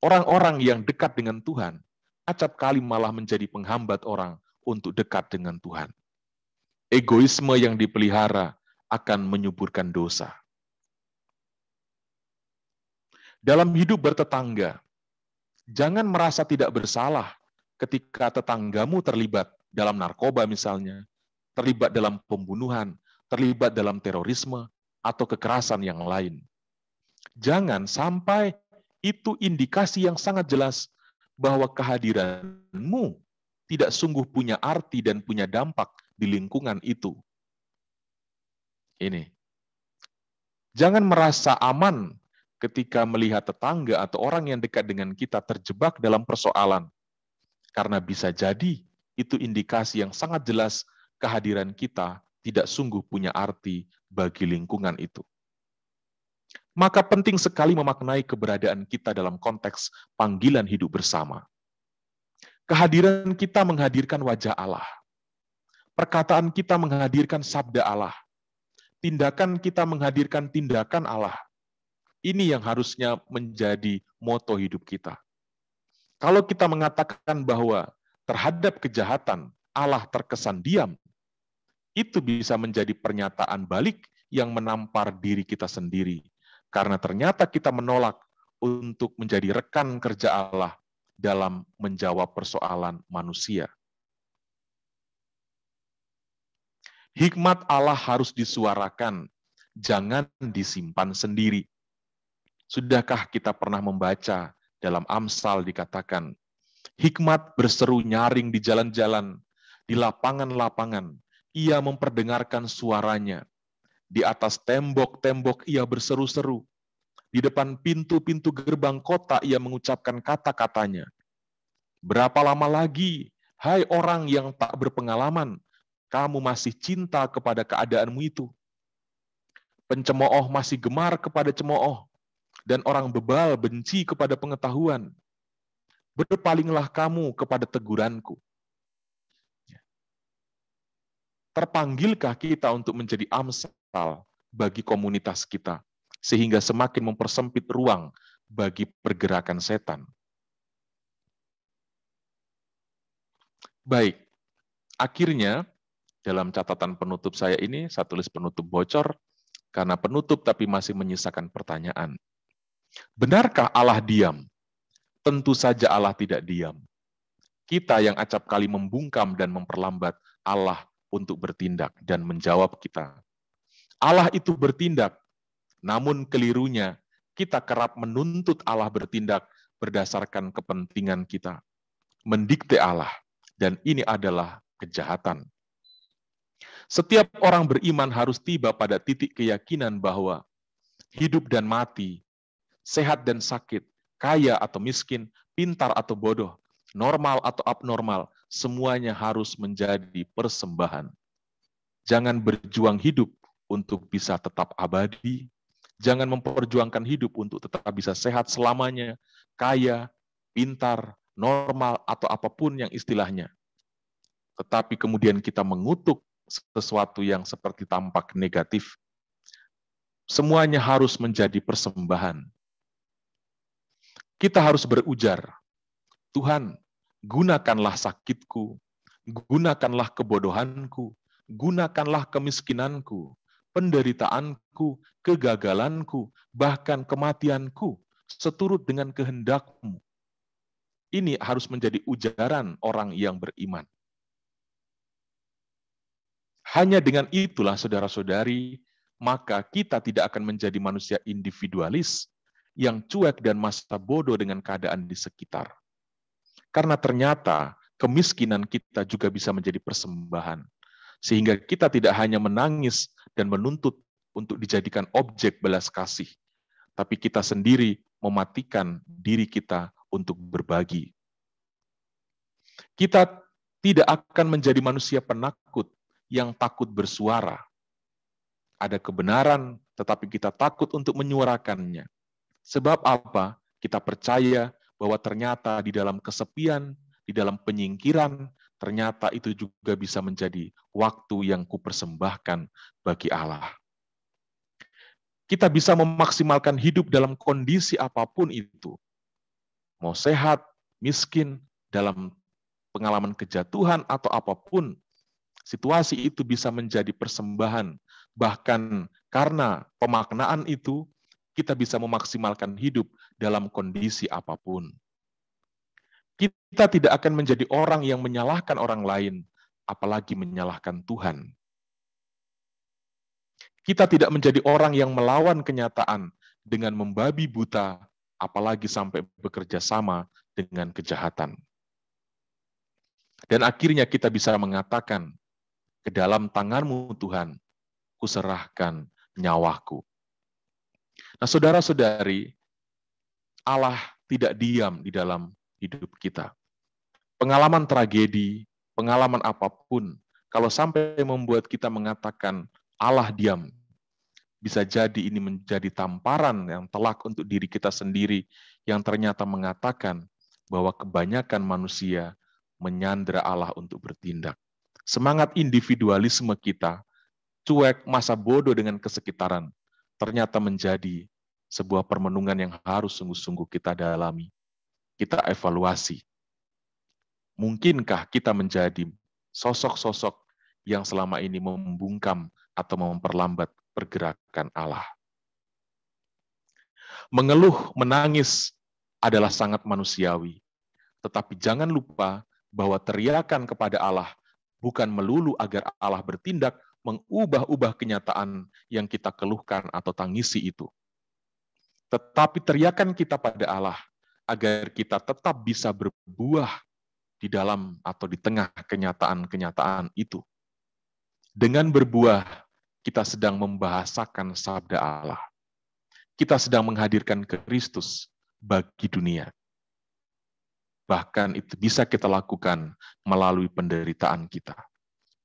Orang-orang yang dekat dengan Tuhan, acap kali malah menjadi penghambat orang untuk dekat dengan Tuhan. Egoisme yang dipelihara akan menyuburkan dosa. Dalam hidup bertetangga, jangan merasa tidak bersalah ketika tetanggamu terlibat dalam narkoba misalnya, terlibat dalam pembunuhan, terlibat dalam terorisme, atau kekerasan yang lain. Jangan sampai itu indikasi yang sangat jelas bahwa kehadiranmu tidak sungguh punya arti dan punya dampak di lingkungan itu. Ini. Jangan merasa aman ketika melihat tetangga atau orang yang dekat dengan kita terjebak dalam persoalan. Karena bisa jadi itu indikasi yang sangat jelas kehadiran kita tidak sungguh punya arti bagi lingkungan itu. Maka penting sekali memaknai keberadaan kita dalam konteks panggilan hidup bersama. Kehadiran kita menghadirkan wajah Allah. Perkataan kita menghadirkan sabda Allah. Tindakan kita menghadirkan tindakan Allah. Ini yang harusnya menjadi moto hidup kita. Kalau kita mengatakan bahwa terhadap kejahatan Allah terkesan diam, itu bisa menjadi pernyataan balik yang menampar diri kita sendiri. Karena ternyata kita menolak untuk menjadi rekan kerja Allah dalam menjawab persoalan manusia. Hikmat Allah harus disuarakan, jangan disimpan sendiri. Sudahkah kita pernah membaca dalam Amsal dikatakan, hikmat berseru nyaring di jalan-jalan, di lapangan-lapangan, ia memperdengarkan suaranya. Di atas tembok-tembok ia berseru-seru. Di depan pintu-pintu gerbang kota ia mengucapkan kata-katanya. Berapa lama lagi, hai orang yang tak berpengalaman, kamu masih cinta kepada keadaanmu itu? Pencemooh masih gemar kepada cemooh, dan orang bebal benci kepada pengetahuan. Berpalinglah kamu kepada teguranku. Terpanggilkah kita untuk menjadi Amsal bagi komunitas kita, sehingga semakin mempersempit ruang bagi pergerakan setan? Baik, akhirnya dalam catatan penutup saya ini, saya tulis penutup bocor, karena penutup tapi masih menyisakan pertanyaan. Benarkah Allah diam? Tentu saja Allah tidak diam. Kita yang acap kali membungkam dan memperlambat Allah untuk bertindak dan menjawab kita. Allah itu bertindak, namun kelirunya kita kerap menuntut Allah bertindak berdasarkan kepentingan kita, mendikte Allah, dan ini adalah kejahatan. Setiap orang beriman harus tiba pada titik keyakinan bahwa hidup dan mati, sehat dan sakit, kaya atau miskin, pintar atau bodoh, normal atau abnormal, semuanya harus menjadi persembahan. Jangan berjuang hidup untuk bisa tetap abadi. Jangan memperjuangkan hidup untuk tetap bisa sehat selamanya, kaya, pintar, normal, atau apapun yang istilahnya. Tetapi kemudian kita mengutuk sesuatu yang seperti tampak negatif. Semuanya harus menjadi persembahan. Kita harus berujar, Tuhan, gunakanlah sakitku, gunakanlah kebodohanku, gunakanlah kemiskinanku, penderitaanku, kegagalanku, bahkan kematianku, seturut dengan kehendak-Mu. Ini harus menjadi ujaran orang yang beriman. Hanya dengan itulah, saudara-saudari, maka kita tidak akan menjadi manusia individualis yang cuek dan masa bodoh dengan keadaan di sekitar. Karena ternyata kemiskinan kita juga bisa menjadi persembahan. Sehingga kita tidak hanya menangis dan menuntut untuk dijadikan objek belas kasih, tapi kita sendiri mematikan diri kita untuk berbagi. Kita tidak akan menjadi manusia penakut yang takut bersuara. Ada kebenaran, tetapi kita takut untuk menyuarakannya. Sebab apa? Kita percaya bahwa ternyata di dalam kesepian, di dalam penyingkiran, ternyata itu juga bisa menjadi waktu yang kupersembahkan bagi Allah. Kita bisa memaksimalkan hidup dalam kondisi apapun itu. Mau sehat, miskin, dalam pengalaman kejatuhan atau apapun, situasi itu bisa menjadi persembahan. Bahkan karena pemaknaan itu, kita bisa memaksimalkan hidup dalam kondisi apapun. Kita tidak akan menjadi orang yang menyalahkan orang lain, apalagi menyalahkan Tuhan. Kita tidak menjadi orang yang melawan kenyataan dengan membabi buta, apalagi sampai bekerja sama dengan kejahatan. Dan akhirnya kita bisa mengatakan, ke dalam tangan-Mu Tuhan, kuserahkan nyawaku. Nah, saudara-saudari, Allah tidak diam di dalam hidup kita. Pengalaman tragedi, pengalaman apapun, kalau sampai membuat kita mengatakan Allah diam, bisa jadi ini menjadi tamparan yang telak untuk diri kita sendiri yang ternyata mengatakan bahwa kebanyakan manusia menyandera Allah untuk bertindak. Semangat individualisme kita, cuek, masa bodoh dengan kesekitaran, ternyata menjadi sebuah permenungan yang harus sungguh-sungguh kita dalami, kita evaluasi. Mungkinkah kita menjadi sosok-sosok yang selama ini membungkam atau memperlambat pergerakan Allah? Mengeluh, menangis adalah sangat manusiawi, tetapi jangan lupa bahwa teriakan kepada Allah bukan melulu agar Allah bertindak mengubah-ubah kenyataan yang kita keluhkan atau tangisi itu. Tetapi teriakan kita pada Allah agar kita tetap bisa berbuah di dalam atau di tengah kenyataan-kenyataan itu. Dengan berbuah, kita sedang membahasakan sabda Allah. Kita sedang menghadirkan Kristus bagi dunia. Bahkan itu bisa kita lakukan melalui penderitaan kita.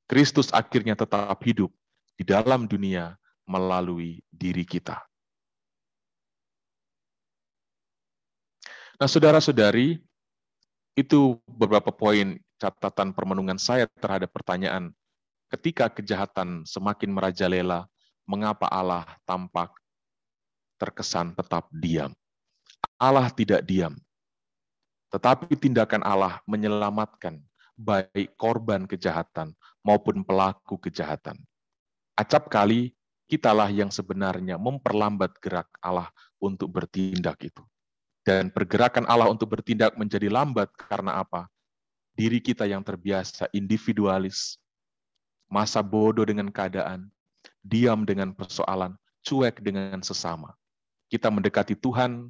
Kristus akhirnya tetap hidup di dalam dunia melalui diri kita. Nah, saudara-saudari, itu beberapa poin catatan permenungan saya terhadap pertanyaan, ketika kejahatan semakin merajalela, mengapa Allah tampak terkesan tetap diam? Allah tidak diam, tetapi tindakan Allah menyelamatkan baik korban kejahatan maupun pelaku kejahatan. Acap kali kitalah yang sebenarnya memperlambat gerak Allah untuk bertindak itu. Dan pergerakan Allah untuk bertindak menjadi lambat karena apa? Diri kita yang terbiasa individualis, masa bodoh dengan keadaan, diam dengan persoalan, cuek dengan sesama. Kita mendekati Tuhan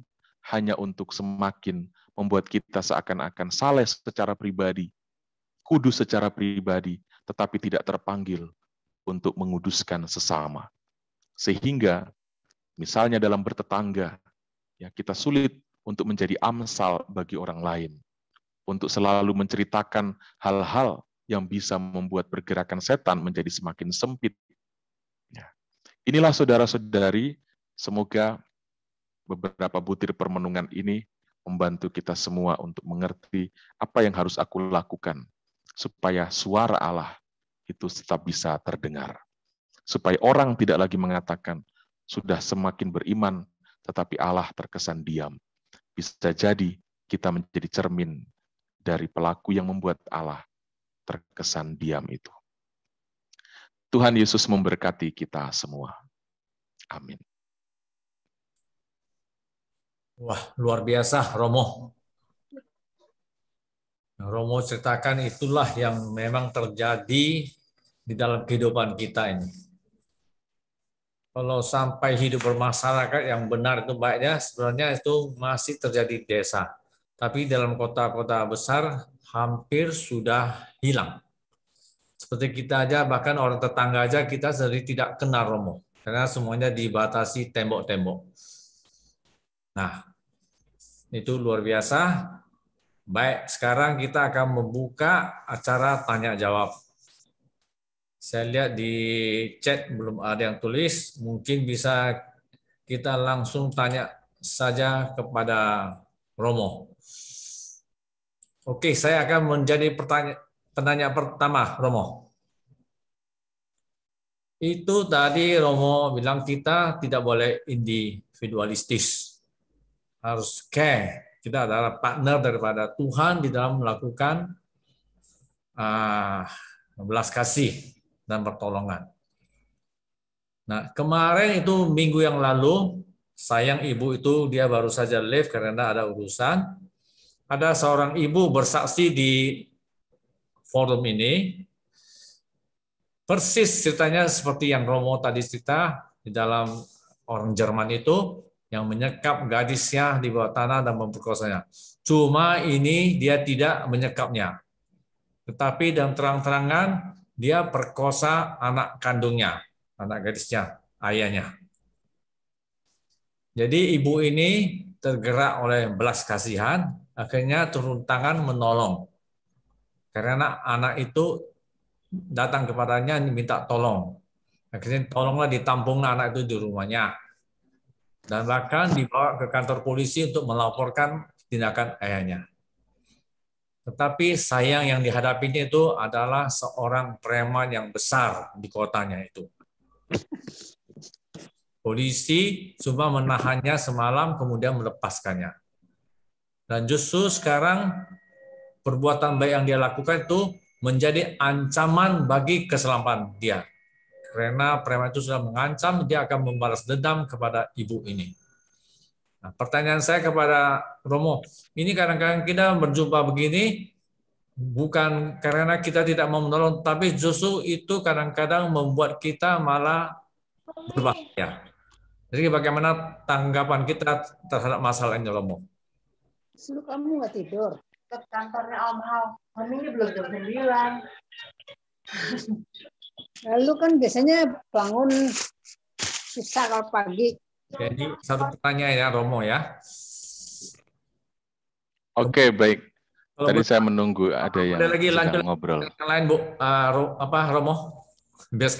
hanya untuk semakin membuat kita seakan-akan saleh secara pribadi, kudus secara pribadi, tetapi tidak terpanggil untuk menguduskan sesama. Sehingga, misalnya dalam bertetangga, ya kita sulit untuk menjadi amsal bagi orang lain, untuk selalu menceritakan hal-hal yang bisa membuat pergerakan setan menjadi semakin sempit. Ya. Inilah saudara-saudari, semoga beberapa butir permenungan ini membantu kita semua untuk mengerti apa yang harus aku lakukan, supaya suara Allah itu tetap bisa terdengar. Supaya orang tidak lagi mengatakan, sudah semakin beriman, tetapi Allah terkesan diam. Bisa jadi kita menjadi cermin dari pelaku yang membuat Allah terkesan diam itu. Tuhan Yesus memberkati kita semua. Amin. Wah, luar biasa Romo. Romo ceritakan itulah yang memang terjadi di dalam kehidupan kita ini. Kalau sampai hidup bermasyarakat yang benar itu baiknya, sebenarnya itu masih terjadi di desa. Tapi dalam kota-kota besar hampir sudah hilang. Seperti kita aja, bahkan orang tetangga aja kita sendiri tidak kenal Romo. Karena semuanya dibatasi tembok-tembok. Nah, itu luar biasa. Baik, sekarang kita akan membuka acara tanya jawab. Saya lihat di chat belum ada yang tulis, mungkin bisa kita langsung tanya saja kepada Romo. Oke, saya akan menjadi penanya pertama, Romo. Itu tadi Romo bilang kita tidak boleh individualistis. Harus care. Kita adalah partner daripada Tuhan di dalam melakukan belas kasih dan pertolongan. Nah, kemarin itu minggu yang lalu, sayang ibu itu dia baru saja live karena ada urusan. Ada seorang ibu bersaksi di forum ini, persis ceritanya seperti yang Romo tadi cerita di dalam orang Jerman itu yang menyekap gadisnya di bawah tanah dan memperkosanya. Cuma ini dia tidak menyekapnya, tetapi dalam terang-terangan dia perkosa anak kandungnya, anak gadisnya, ayahnya. Jadi ibu ini tergerak oleh belas kasihan, akhirnya turun tangan menolong. Karena anak itu datang kepadanya minta tolong. Akhirnya tolonglah ditampung anak itu di rumahnya. Dan bahkan dibawa ke kantor polisi untuk melaporkan tindakan ayahnya. Tetapi sayang yang dihadapinya itu adalah seorang preman yang besar di kotanya itu. Polisi cuma menahannya semalam kemudian melepaskannya. Dan justru sekarang perbuatan baik yang dia lakukan itu menjadi ancaman bagi keselamatan dia. Karena preman itu sudah mengancam dia akan membalas dendam kepada ibu ini. Nah, pertanyaan saya kepada Romo, ini kadang-kadang kita berjumpa begini bukan karena kita tidak mau menolong, tapi justru itu kadang-kadang membuat kita malah berbahaya. Jadi bagaimana tanggapan kita terhadap masalah ini, Romo? Suruh kamu nggak tidur? Ke kantornya Om Hao. Om ini belum jam 9. Lalu kan biasanya bangun susah kalau pagi. Jadi satu pertanyaan ya, Romo ya. Oke, baik. Kalau Tadi saya menunggu ada yang lagi sedang lanjut ngobrol. yang lain, Bu. Romo? Biar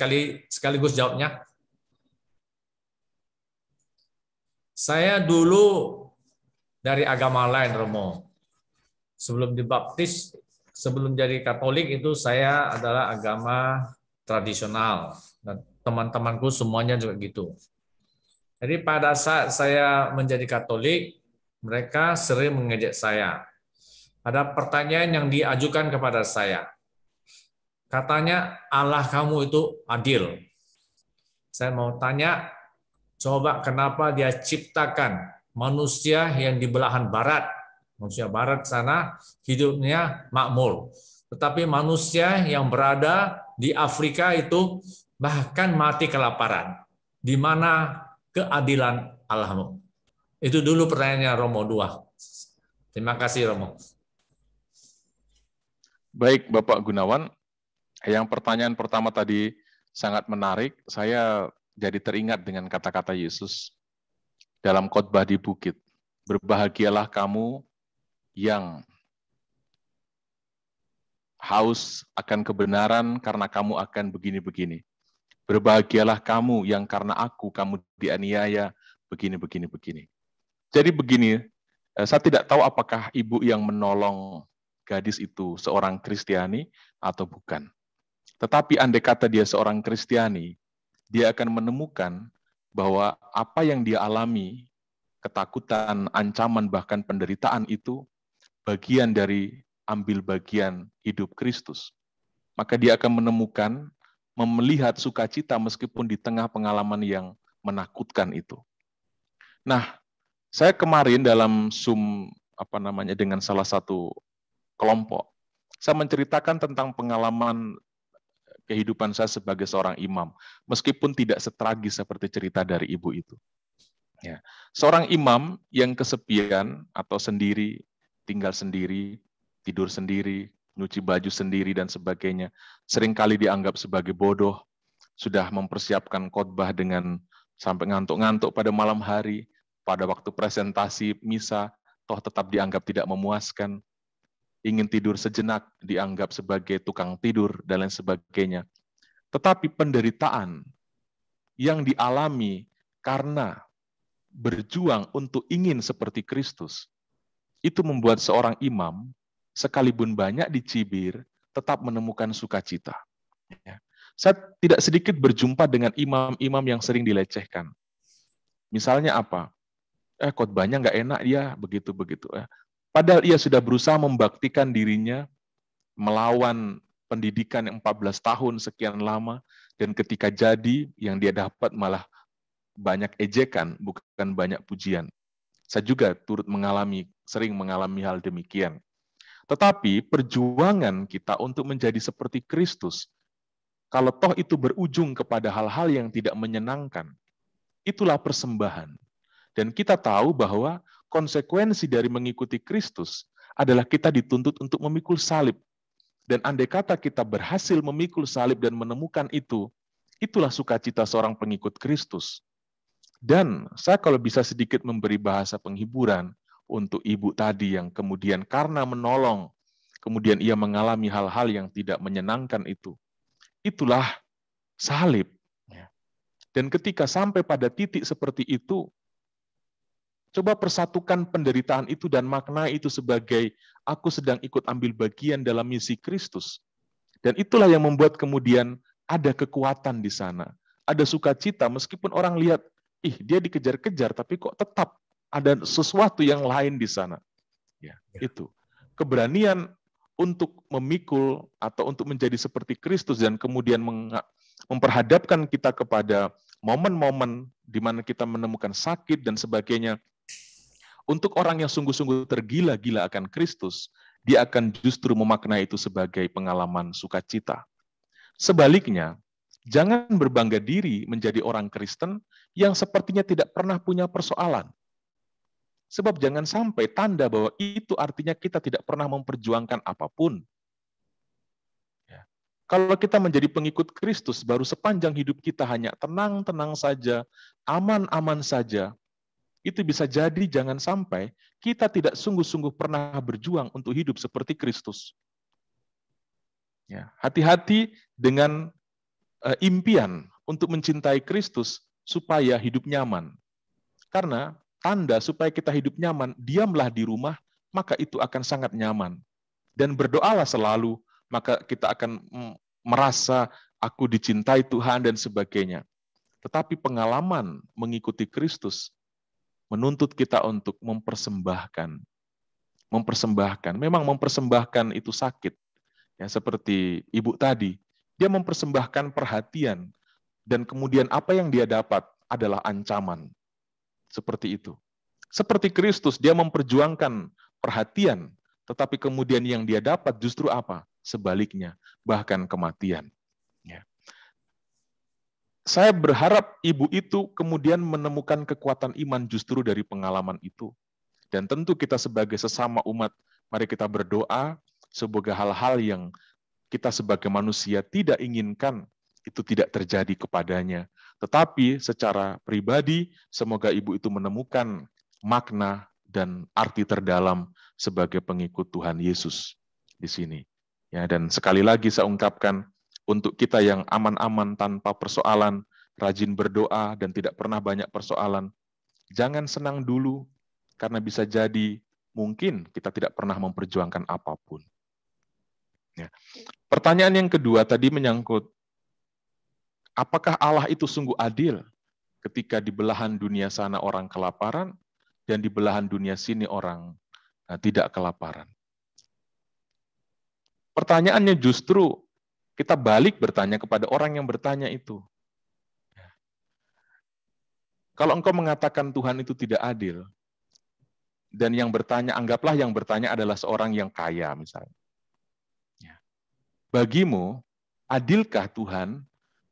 sekaligus jawabnya. Saya dulu dari agama lain, Romo. Sebelum dibaptis, sebelum jadi Katolik itu saya adalah agama tradisional. Dan teman-temanku semuanya juga gitu. Jadi pada saat saya menjadi Katolik, mereka sering mengejek saya. Ada pertanyaan yang diajukan kepada saya. Katanya Allah kamu itu adil. Saya mau tanya, coba kenapa dia ciptakan manusia yang di belahan barat. Manusia barat sana hidupnya makmur. Tetapi manusia yang berada di Afrika itu bahkan mati kelaparan. Di mana keadilan Allahmu? Itu dulu pertanyaannya Romo 2. Terima kasih Romo. Baik, Bapak Gunawan. Yang pertanyaan pertama tadi sangat menarik. Saya jadi teringat dengan kata-kata Yesus dalam khotbah di bukit. Berbahagialah kamu yang haus akan kebenaran karena kamu akan begini-begini. Berbahagialah kamu yang karena kamu dianiaya begini-begini. Jadi begini, saya tidak tahu apakah ibu yang menolong gadis itu seorang Kristiani atau bukan. Tetapi andai kata dia seorang Kristiani, dia akan menemukan bahwa apa yang dia alami, ketakutan, ancaman, bahkan penderitaan itu bagian dari ambil bagian hidup Kristus. Maka dia akan menemukan, melihat sukacita meskipun di tengah pengalaman yang menakutkan itu. Nah, saya kemarin dalam Zoom dengan salah satu kelompok, saya menceritakan tentang pengalaman kehidupan saya sebagai seorang imam, meskipun tidak setragis seperti cerita dari ibu itu. Ya. Seorang imam yang kesepian atau sendiri, tinggal sendiri, tidur sendiri, nyuci baju sendiri, dan sebagainya, seringkali dianggap sebagai bodoh, sudah mempersiapkan khotbah dengan sampai ngantuk-ngantuk pada malam hari, pada waktu presentasi misa, toh tetap dianggap tidak memuaskan, ingin tidur sejenak, dianggap sebagai tukang tidur, dan lain sebagainya. Tetapi penderitaan yang dialami karena berjuang untuk ingin seperti Kristus, itu membuat seorang imam, sekalipun banyak dicibir, tetap menemukan sukacita. Saya tidak sedikit berjumpa dengan imam-imam yang sering dilecehkan. Misalnya apa? Khotbahnya nggak enak dia, begitu-begitu. Padahal ia sudah berusaha membaktikan dirinya, melawan pendidikan yang 14 tahun sekian lama, dan ketika jadi, yang dia dapat malah banyak ejekan, bukan banyak pujian. Saya juga turut sering mengalami hal demikian. Tetapi perjuangan kita untuk menjadi seperti Kristus, kalau toh itu berujung kepada hal-hal yang tidak menyenangkan, itulah persembahan. Dan kita tahu bahwa konsekuensi dari mengikuti Kristus adalah kita dituntut untuk memikul salib. Dan andai kata kita berhasil memikul salib dan menemukan itu, itulah sukacita seorang pengikut Kristus. Dan saya kalau bisa sedikit memberi bahasa penghiburan untuk ibu tadi yang kemudian karena menolong, kemudian ia mengalami hal-hal yang tidak menyenangkan itu. Itulah salib. Dan ketika sampai pada titik seperti itu, coba persatukan penderitaan itu dan makna itu sebagai aku sedang ikut ambil bagian dalam misi Kristus. Dan itulah yang membuat kemudian ada kekuatan di sana. Ada sukacita meskipun orang lihat, dia dikejar-kejar, tapi kok tetap ada sesuatu yang lain di sana. Ya. Itu. Keberanian untuk memikul atau untuk menjadi seperti Kristus dan kemudian memperhadapkan kita kepada momen-momen di mana kita menemukan sakit dan sebagainya. Untuk orang yang sungguh-sungguh tergila-gila akan Kristus, dia akan justru memaknai itu sebagai pengalaman sukacita. Sebaliknya, jangan berbangga diri menjadi orang Kristen yang sepertinya tidak pernah punya persoalan. Sebab jangan sampai tanda bahwa itu artinya kita tidak pernah memperjuangkan apapun. Kalau kita menjadi pengikut Kristus, baru sepanjang hidup kita hanya tenang-tenang saja, aman-aman saja, itu bisa jadi jangan sampai kita tidak sungguh-sungguh pernah berjuang untuk hidup seperti Kristus. Hati-hati dengan impian untuk mencintai Kristus supaya hidup nyaman. Karena tanda supaya kita hidup nyaman, diamlah di rumah, maka itu akan sangat nyaman. Dan berdoalah selalu, maka kita akan merasa aku dicintai Tuhan dan sebagainya. Tetapi pengalaman mengikuti Kristus menuntut kita untuk mempersembahkan. Memang mempersembahkan itu sakit. Ya, seperti ibu tadi, dia mempersembahkan perhatian dan kemudian apa yang dia dapat adalah ancaman. Seperti itu. Seperti Kristus, dia memperjuangkan perhatian, tetapi kemudian yang dia dapat justru apa? Sebaliknya, bahkan kematian. Ya. Saya berharap ibu itu kemudian menemukan kekuatan iman justru dari pengalaman itu. Dan tentu kita sebagai sesama umat, mari kita berdoa semoga hal-hal yang kita sebagai manusia tidak inginkan itu tidak terjadi kepadanya. Tetapi secara pribadi, semoga ibu itu menemukan makna dan arti terdalam sebagai pengikut Tuhan Yesus di sini. Ya, dan sekali lagi saya ungkapkan, untuk kita yang aman-aman tanpa persoalan, rajin berdoa dan tidak pernah banyak persoalan, jangan senang dulu, karena bisa jadi mungkin kita tidak pernah memperjuangkan apapun. Ya. Pertanyaan yang kedua tadi menyangkut, apakah Allah itu sungguh adil ketika di belahan dunia sana orang kelaparan dan di belahan dunia sini orang tidak kelaparan? Pertanyaannya justru kita balik bertanya kepada orang yang bertanya itu. Kalau engkau mengatakan Tuhan itu tidak adil, dan yang bertanya, anggaplah yang bertanya adalah seorang yang kaya misalnya. Bagimu, adilkah Tuhan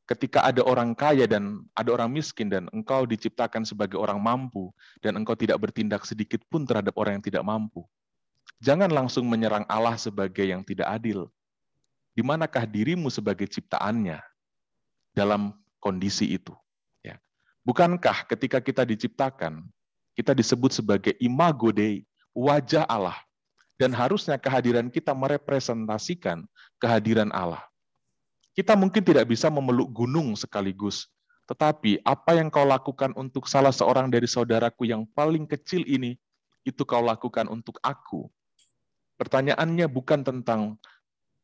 ketika ada orang kaya dan ada orang miskin dan engkau diciptakan sebagai orang mampu dan engkau tidak bertindak sedikit pun terhadap orang yang tidak mampu? Jangan langsung menyerang Allah sebagai yang tidak adil. Di manakah dirimu sebagai ciptaannya dalam kondisi itu? Ya. Bukankah ketika kita diciptakan, kita disebut sebagai imago Dei, wajah Allah. Dan harusnya kehadiran kita merepresentasikan kehadiran Allah. Kita mungkin tidak bisa memeluk gunung sekaligus, tetapi apa yang kau lakukan untuk salah seorang dari saudaraku yang paling kecil ini, itu kau lakukan untuk aku. Pertanyaannya bukan tentang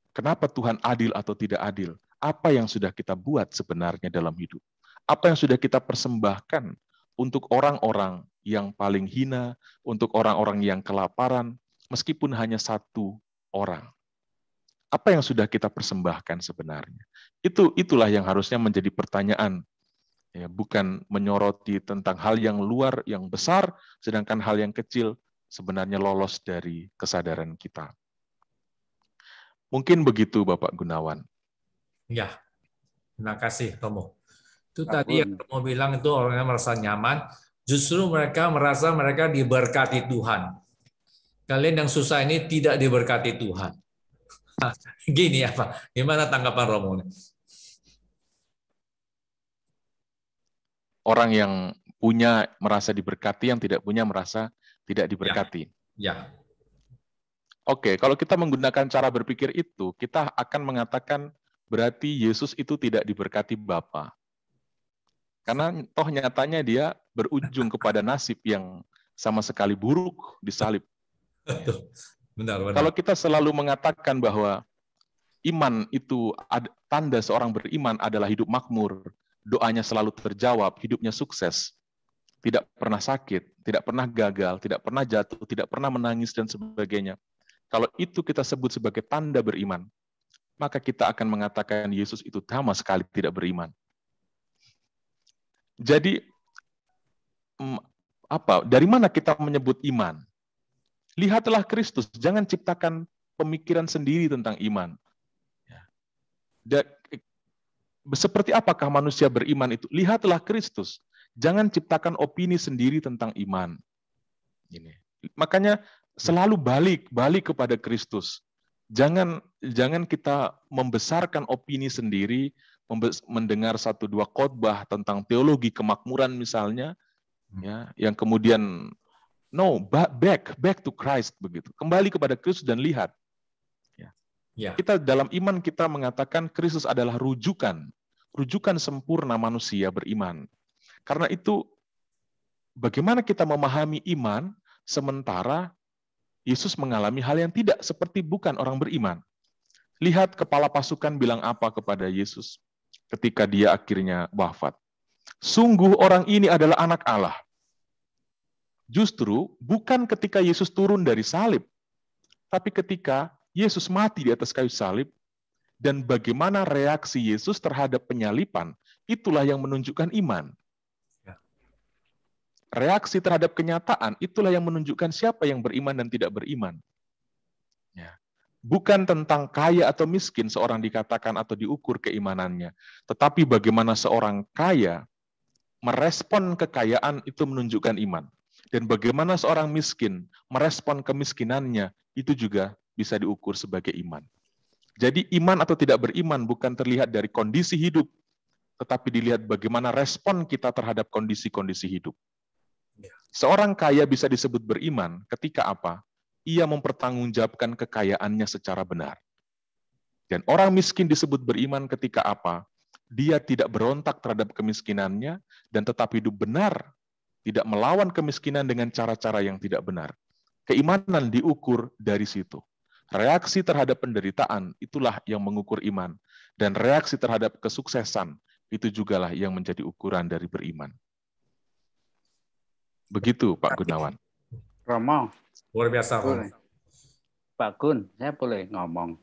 kenapa Tuhan adil atau tidak adil. Apa yang sudah kita buat sebenarnya dalam hidup? Apa yang sudah kita persembahkan untuk orang-orang yang paling hina, untuk orang-orang yang kelaparan, meskipun hanya satu orang. Apa yang sudah kita persembahkan sebenarnya? Itulah yang harusnya menjadi pertanyaan. Ya, bukan menyoroti tentang hal yang luar, yang besar, sedangkan hal yang kecil sebenarnya lolos dari kesadaran kita. Mungkin begitu, Bapak Gunawan. Ya, terima kasih, Romo. Itu tadi yang Romo bilang itu orangnya merasa nyaman, justru mereka merasa mereka diberkati Tuhan. Kalian yang susah ini tidak diberkati Tuhan. Gini ya Pak, gimana tanggapan Romo? Orang yang punya merasa diberkati, yang tidak punya merasa tidak diberkati. Ya. Oke, kalau kita menggunakan cara berpikir itu, kita akan mengatakan berarti Yesus itu tidak diberkati Bapa. Karena toh nyatanya dia berujung kepada nasib yang sama sekali buruk di salib. Benar. Kalau kita selalu mengatakan bahwa iman itu, tanda seorang beriman adalah hidup makmur, doanya selalu terjawab, hidupnya sukses, tidak pernah sakit, tidak pernah gagal, tidak pernah jatuh, tidak pernah menangis, dan sebagainya. Kalau itu kita sebut sebagai tanda beriman, maka kita akan mengatakan Yesus itu sama sekali tidak beriman. Jadi, dari mana kita menyebut iman? Lihatlah Kristus, jangan ciptakan pemikiran sendiri tentang iman. Dan seperti apakah manusia beriman itu? Lihatlah Kristus, jangan ciptakan opini sendiri tentang iman. Ini. Makanya selalu balik kepada Kristus. Jangan kita membesarkan opini sendiri, mendengar satu dua khotbah tentang teologi kemakmuran misalnya, ya, yang kemudian back to Christ begitu. Kembali kepada Kristus dan lihat. Ya. Kita dalam iman kita mengatakan Kristus adalah rujukan sempurna manusia beriman. Karena itu bagaimana kita memahami iman sementara Yesus mengalami hal yang tidak seperti bukan orang beriman. Lihat kepala pasukan bilang apa kepada Yesus. ketika dia akhirnya wafat. Sungguh orang ini adalah anak Allah. Justru bukan ketika Yesus turun dari salib, tapi ketika Yesus mati di atas kayu salib, dan bagaimana reaksi Yesus terhadap penyalipan, itulah yang menunjukkan iman. Reaksi terhadap kenyataan, itulah yang menunjukkan siapa yang beriman dan tidak beriman. Ya. Bukan tentang kaya atau miskin seorang dikatakan atau diukur keimanannya, tetapi bagaimana seorang kaya merespon kekayaan itu menunjukkan iman. Dan bagaimana seorang miskin merespon kemiskinannya, itu juga bisa diukur sebagai iman. Jadi iman atau tidak beriman bukan terlihat dari kondisi hidup, tetapi dilihat bagaimana respon kita terhadap kondisi-kondisi hidup. Seorang kaya bisa disebut beriman ketika apa? Ia mempertanggungjawabkan kekayaannya secara benar. Dan orang miskin disebut beriman ketika apa? Dia tidak berontak terhadap kemiskinannya dan tetap hidup benar, tidak melawan kemiskinan dengan cara-cara yang tidak benar. Keimanan diukur dari situ. Reaksi terhadap penderitaan itulah yang mengukur iman, dan reaksi terhadap kesuksesan itu jugalah yang menjadi ukuran dari beriman. Begitu Pak Gunawan. Romo, Luar biasa, Romo. Pak Gun, saya boleh ngomong?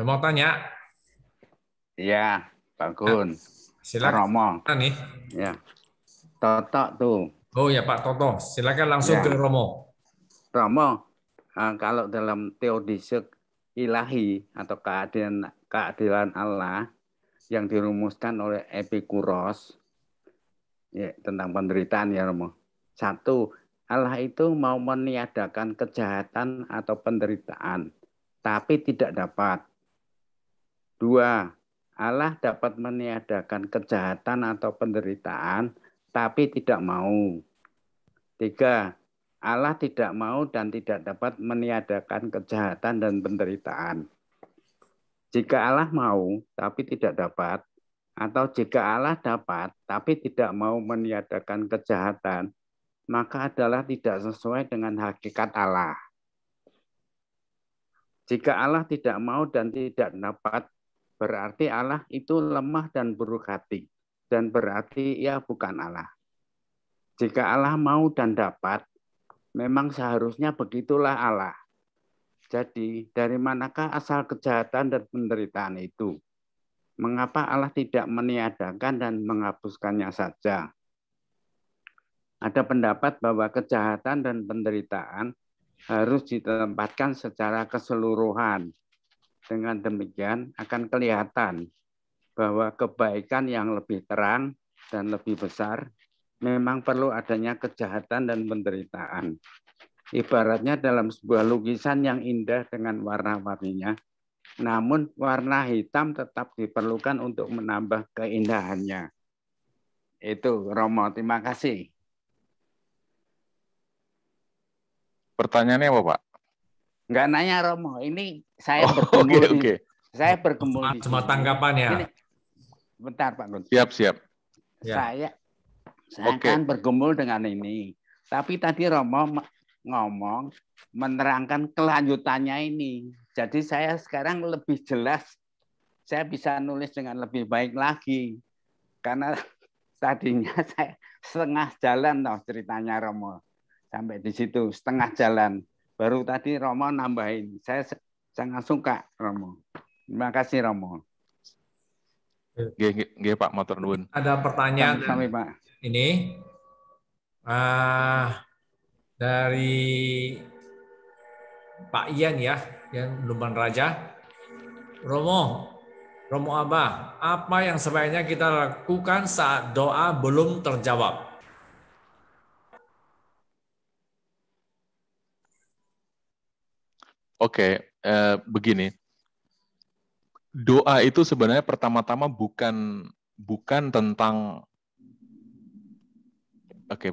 Mau tanya? Iya, Pak Gun. Silakan. Romo. Nih. Ya. Totok tuh. Oh ya Pak Toto, silakan langsung Ya. ke Romo. Romo, kalau dalam teodicea ilahi atau keadilan Allah yang dirumuskan oleh Epikuros ya, tentang penderitaan ya Romo. 1, Allah itu mau meniadakan kejahatan atau penderitaan, tapi tidak dapat. 2, Allah dapat meniadakan kejahatan atau penderitaan, tapi tidak mau. 3, Allah tidak mau dan tidak dapat meniadakan kejahatan dan penderitaan. Jika Allah mau, tapi tidak dapat, atau jika Allah dapat, tapi tidak mau meniadakan kejahatan, maka adalah tidak sesuai dengan hakikat Allah. Jika Allah tidak mau dan tidak dapat, berarti Allah itu lemah dan buruk hati, dan berarti ia bukan Allah. Jika Allah mau dan dapat, memang seharusnya begitulah Allah. Jadi, dari manakah asal kejahatan dan penderitaan itu? Mengapa Allah tidak meniadakan dan menghapuskannya saja? Ada pendapat bahwa kejahatan dan penderitaan harus ditempatkan secara keseluruhan. Dengan demikian akan kelihatan bahwa kebaikan yang lebih terang dan lebih besar memang perlu adanya kejahatan dan penderitaan. Ibaratnya dalam sebuah lukisan yang indah dengan warna-warninya, namun warna hitam tetap diperlukan untuk menambah keindahannya. Itu Romo, terima kasih. Pertanyaannya apa, Pak? Enggak nanya Romo, ini saya bergumul Oke. Saya bergumul di Cuma tanggapannya. Ini, bentar Pak Gun. Siap. Saya kan bergumul dengan ini. Tapi tadi Romo ngomong menerangkan kelanjutannya ini. Jadi saya sekarang lebih jelas. Saya bisa nulis dengan lebih baik lagi. Karena tadinya saya setengah jalan loh ceritanya Romo. Sampai di situ setengah jalan. Baru tadi Romo nambahin. Saya sangat suka Romo. Terima kasih Romo. Nggih Pak, matur nuwun. Ada pertanyaan Sampai Pak. Ini dari Pak Ian ya, yang Lumban Raja. Romo Abah, apa yang sebaiknya kita lakukan saat doa belum terjawab? Oke, begini. Doa itu sebenarnya pertama-tama bukan tentang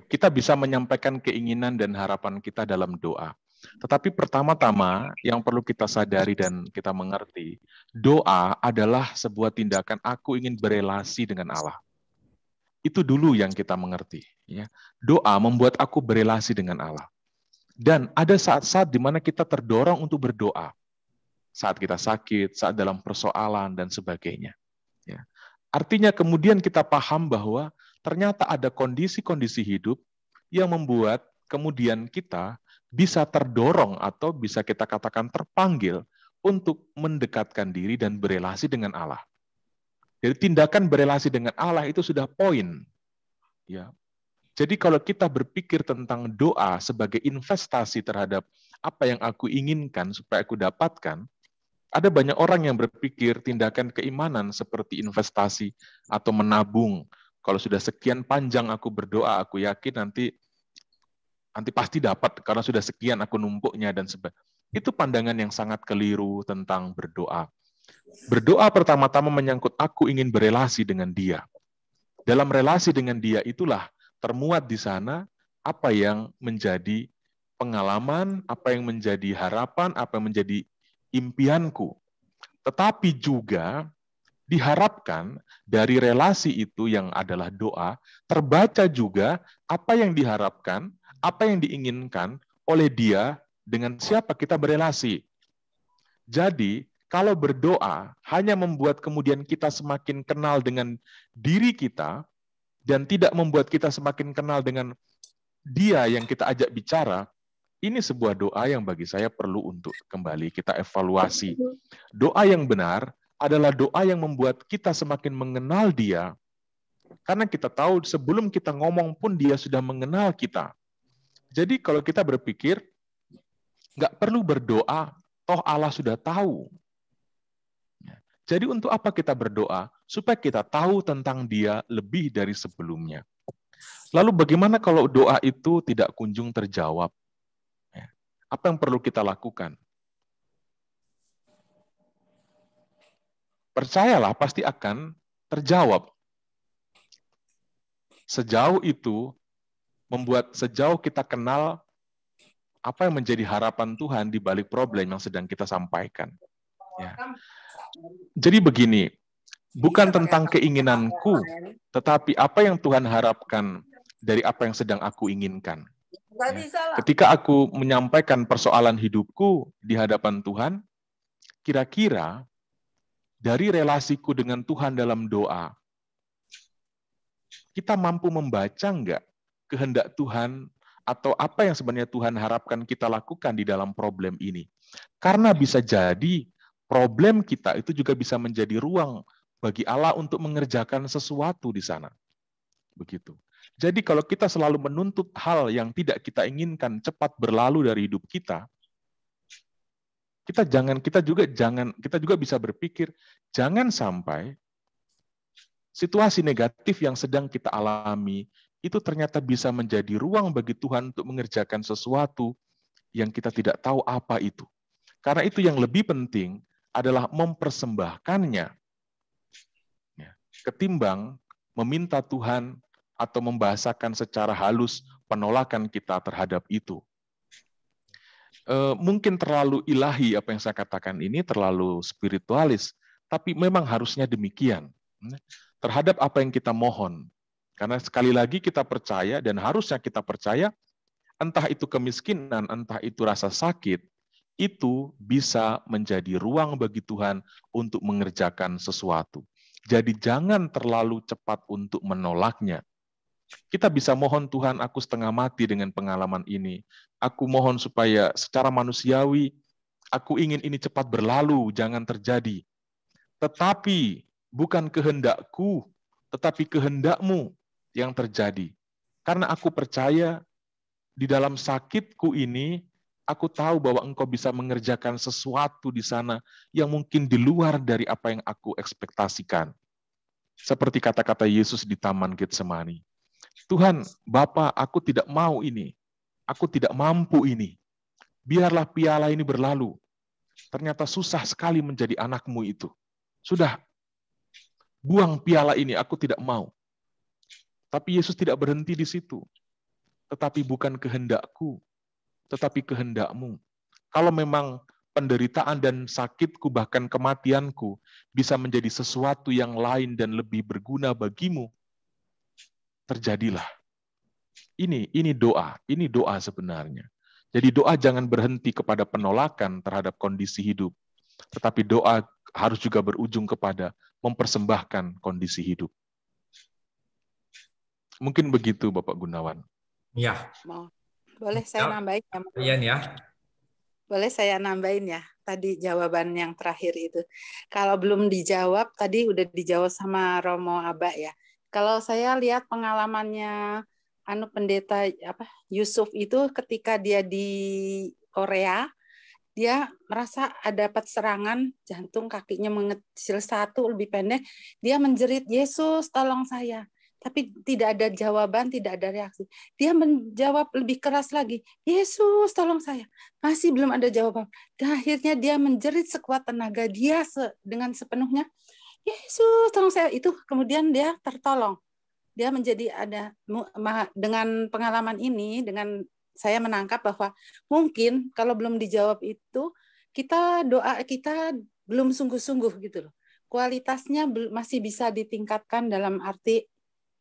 kita bisa menyampaikan keinginan dan harapan kita dalam doa. Tetapi pertama-tama yang perlu kita sadari dan kita mengerti, doa adalah sebuah tindakan aku ingin berelasi dengan Allah. Itu dulu yang kita mengerti. Ya. Doa membuat aku berelasi dengan Allah. Dan ada saat-saat di mana kita terdorong untuk berdoa. Saat kita sakit, saat dalam persoalan, dan sebagainya. Ya. Artinya kemudian kita paham bahwa ternyata ada kondisi-kondisi hidup yang membuat kemudian kita bisa terdorong atau bisa kita katakan terpanggil untuk mendekatkan diri dan berelasi dengan Allah. Jadi tindakan berelasi dengan Allah itu sudah poin. Ya. Jadi kalau kita berpikir tentang doa sebagai investasi terhadap apa yang aku inginkan supaya aku dapatkan, ada banyak orang yang berpikir tindakan keimanan seperti investasi atau menabung. Kalau sudah sekian panjang aku berdoa, aku yakin nanti pasti dapat karena sudah sekian aku numpuknya dan sebagainya. Itu pandangan yang sangat keliru tentang berdoa. Berdoa pertama-tama menyangkut aku ingin berelasi dengan Dia. Dalam relasi dengan Dia itulah termuat di sana apa yang menjadi pengalaman, apa yang menjadi harapan, apa yang menjadi impianku. Tetapi juga diharapkan dari relasi itu yang adalah doa, terbaca juga apa yang diharapkan, apa yang diinginkan oleh Dia dengan siapa kita berelasi. Jadi, kalau berdoa hanya membuat kemudian kita semakin kenal dengan diri kita dan tidak membuat kita semakin kenal dengan Dia yang kita ajak bicara, ini sebuah doa yang bagi saya perlu untuk kembali kita evaluasi. Doa yang benar adalah doa yang membuat kita semakin mengenal Dia, karena kita tahu sebelum kita ngomong pun Dia sudah mengenal kita. Jadi kalau kita berpikir, nggak perlu berdoa, toh Allah sudah tahu. Jadi untuk apa kita berdoa? Supaya kita tahu tentang Dia lebih dari sebelumnya. Lalu bagaimana kalau doa itu tidak kunjung terjawab? Apa yang perlu kita lakukan? Percayalah pasti akan terjawab. Sejauh itu, sejauh kita kenal apa yang menjadi harapan Tuhan di balik problem yang sedang kita sampaikan. Ya. Jadi begini, bukan tentang keinginanku, tetapi apa yang Tuhan harapkan dari apa yang sedang aku inginkan. Ketika aku menyampaikan persoalan hidupku di hadapan Tuhan, kira-kira dari relasiku dengan Tuhan dalam doa, kita mampu membaca nggak kehendak Tuhan atau apa yang sebenarnya Tuhan harapkan kita lakukan di dalam problem ini? Karena bisa jadi problem kita itu juga bisa menjadi ruang bagi Allah untuk mengerjakan sesuatu di sana. Begitu. Jadi kalau kita selalu menuntut hal yang tidak kita inginkan cepat berlalu dari hidup kita, kita juga bisa berpikir jangan sampai situasi negatif yang sedang kita alami itu ternyata bisa menjadi ruang bagi Tuhan untuk mengerjakan sesuatu yang kita tidak tahu apa itu. Karena itu yang lebih penting adalah mempersembahkannya. Ketimbang meminta Tuhan atau membahasakan secara halus penolakan kita terhadap itu. Mungkin terlalu ilahi apa yang saya katakan ini, terlalu spiritualis, tapi memang harusnya demikian. Terhadap apa yang kita mohon. Karena sekali lagi kita percaya dan harusnya kita percaya, entah itu kemiskinan, entah itu rasa sakit, itu bisa menjadi ruang bagi Tuhan untuk mengerjakan sesuatu. Jadi jangan terlalu cepat untuk menolaknya. Kita bisa mohon Tuhan, aku setengah mati dengan pengalaman ini. Aku mohon supaya secara manusiawi, aku ingin ini cepat berlalu, jangan terjadi. Tetapi bukan kehendakku, tetapi kehendakmu yang terjadi. Karena aku percaya di dalam sakitku ini, aku tahu bahwa Engkau bisa mengerjakan sesuatu di sana yang mungkin di luar dari apa yang aku ekspektasikan. Seperti kata-kata Yesus di Taman Getsemani. Tuhan, Bapa, aku tidak mau ini. Aku tidak mampu ini. Biarlah piala ini berlalu. Ternyata susah sekali menjadi anakmu itu. Sudah, buang piala ini, aku tidak mau. Tapi Yesus tidak berhenti di situ. Tetapi bukan kehendakku, tetapi kehendakmu. Kalau memang penderitaan dan sakitku, bahkan kematianku, bisa menjadi sesuatu yang lain dan lebih berguna bagimu, terjadilah. Ini doa sebenarnya. Jadi doa jangan berhenti kepada penolakan terhadap kondisi hidup, tetapi doa harus juga berujung kepada mempersembahkan kondisi hidup. Mungkin begitu Bapak Gunawan. Ya. Boleh saya nambahin ya? Iya ya. Boleh saya nambahin ya? Tadi jawaban yang terakhir itu. Kalau belum dijawab, tadi udah dijawab sama Romo Aba ya. Kalau saya lihat pengalamannya pendeta Yusuf itu ketika dia di Korea, dia merasa dapat serangan jantung, kakinya mengecil satu, lebih pendek. Dia menjerit, Yesus tolong saya. Tapi tidak ada jawaban, tidak ada reaksi. Dia menjawab lebih keras lagi, Yesus tolong saya. Masih belum ada jawaban. Dan akhirnya dia menjerit sekuat tenaga dia dengan sepenuhnya, Yesus tolong saya. Itu kemudian dia tertolong. Dia menjadi dengan pengalaman ini, dengan saya menangkap bahwa mungkin kalau belum dijawab itu, doa kita belum sungguh-sungguh gitu loh. Kualitasnya masih bisa ditingkatkan dalam arti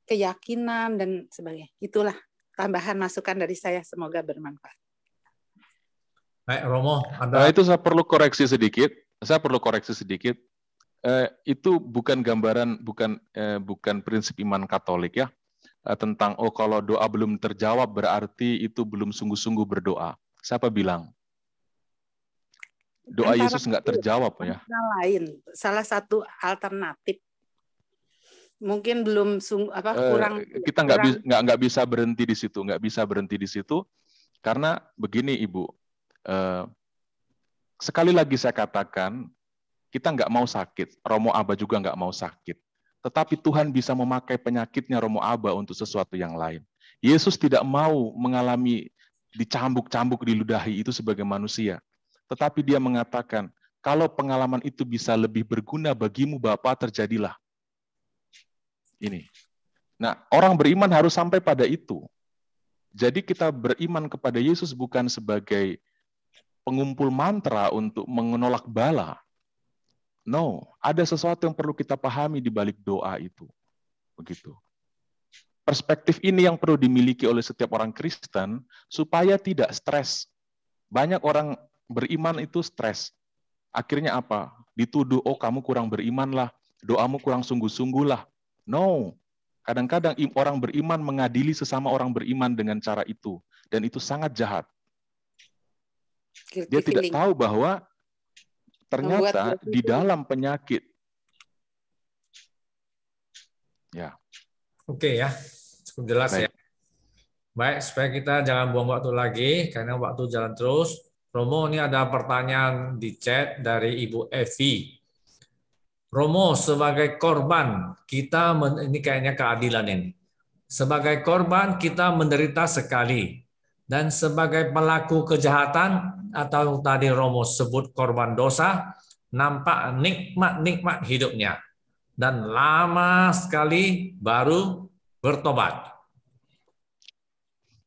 keyakinan dan sebagainya. Itulah tambahan masukan dari saya, semoga bermanfaat. Baik, Romo, ada itu saya perlu koreksi sedikit. Itu bukan gambaran, bukan prinsip iman Katolik ya. Tentang kalau doa belum terjawab berarti itu belum sungguh-sungguh berdoa. Siapa bilang? Doa Yesus nggak terjawab ya? Lain, salah satu alternatif. Mungkin belum kurang. Kita nggak bisa berhenti di situ, karena begini Ibu. Sekali lagi saya katakan, kita nggak mau sakit. Romo Aba juga nggak mau sakit. Tetapi Tuhan bisa memakai penyakitnya Romo Aba untuk sesuatu yang lain. Yesus tidak mau mengalami dicambuk-cambuk, diludahi itu sebagai manusia. Tetapi dia mengatakan, kalau pengalaman itu bisa lebih berguna bagimu Bapa, terjadilah. Ini. Nah, orang beriman harus sampai pada itu. Jadi kita beriman kepada Yesus bukan sebagai pengumpul mantra untuk menolak bala. No, ada sesuatu yang perlu kita pahami di balik doa itu. Begitu. Perspektif ini yang perlu dimiliki oleh setiap orang Kristen supaya tidak stres. Banyak orang beriman itu stres. Akhirnya apa? Dituduh, kamu kurang beriman lah, doamu kurang sungguh-sungguh lah. No, kadang-kadang orang beriman mengadili sesama orang beriman dengan cara itu. Dan itu sangat jahat. Dia tidak tahu bahwa ternyata di dalam penyakit. Ya. Oke ya, cukup jelas. Baik. Ya. Baik, supaya kita jangan buang waktu lagi, karena waktu jalan terus. Romo, ini ada pertanyaan di chat dari Ibu Evi. Romo, sebagai korban, ini kayaknya keadilan ini. Sebagai korban, kita menderita sekali. Dan sebagai pelaku kejahatan, atau tadi Romo sebut korban dosa, nampak nikmat-nikmat hidupnya. Dan lama sekali baru bertobat.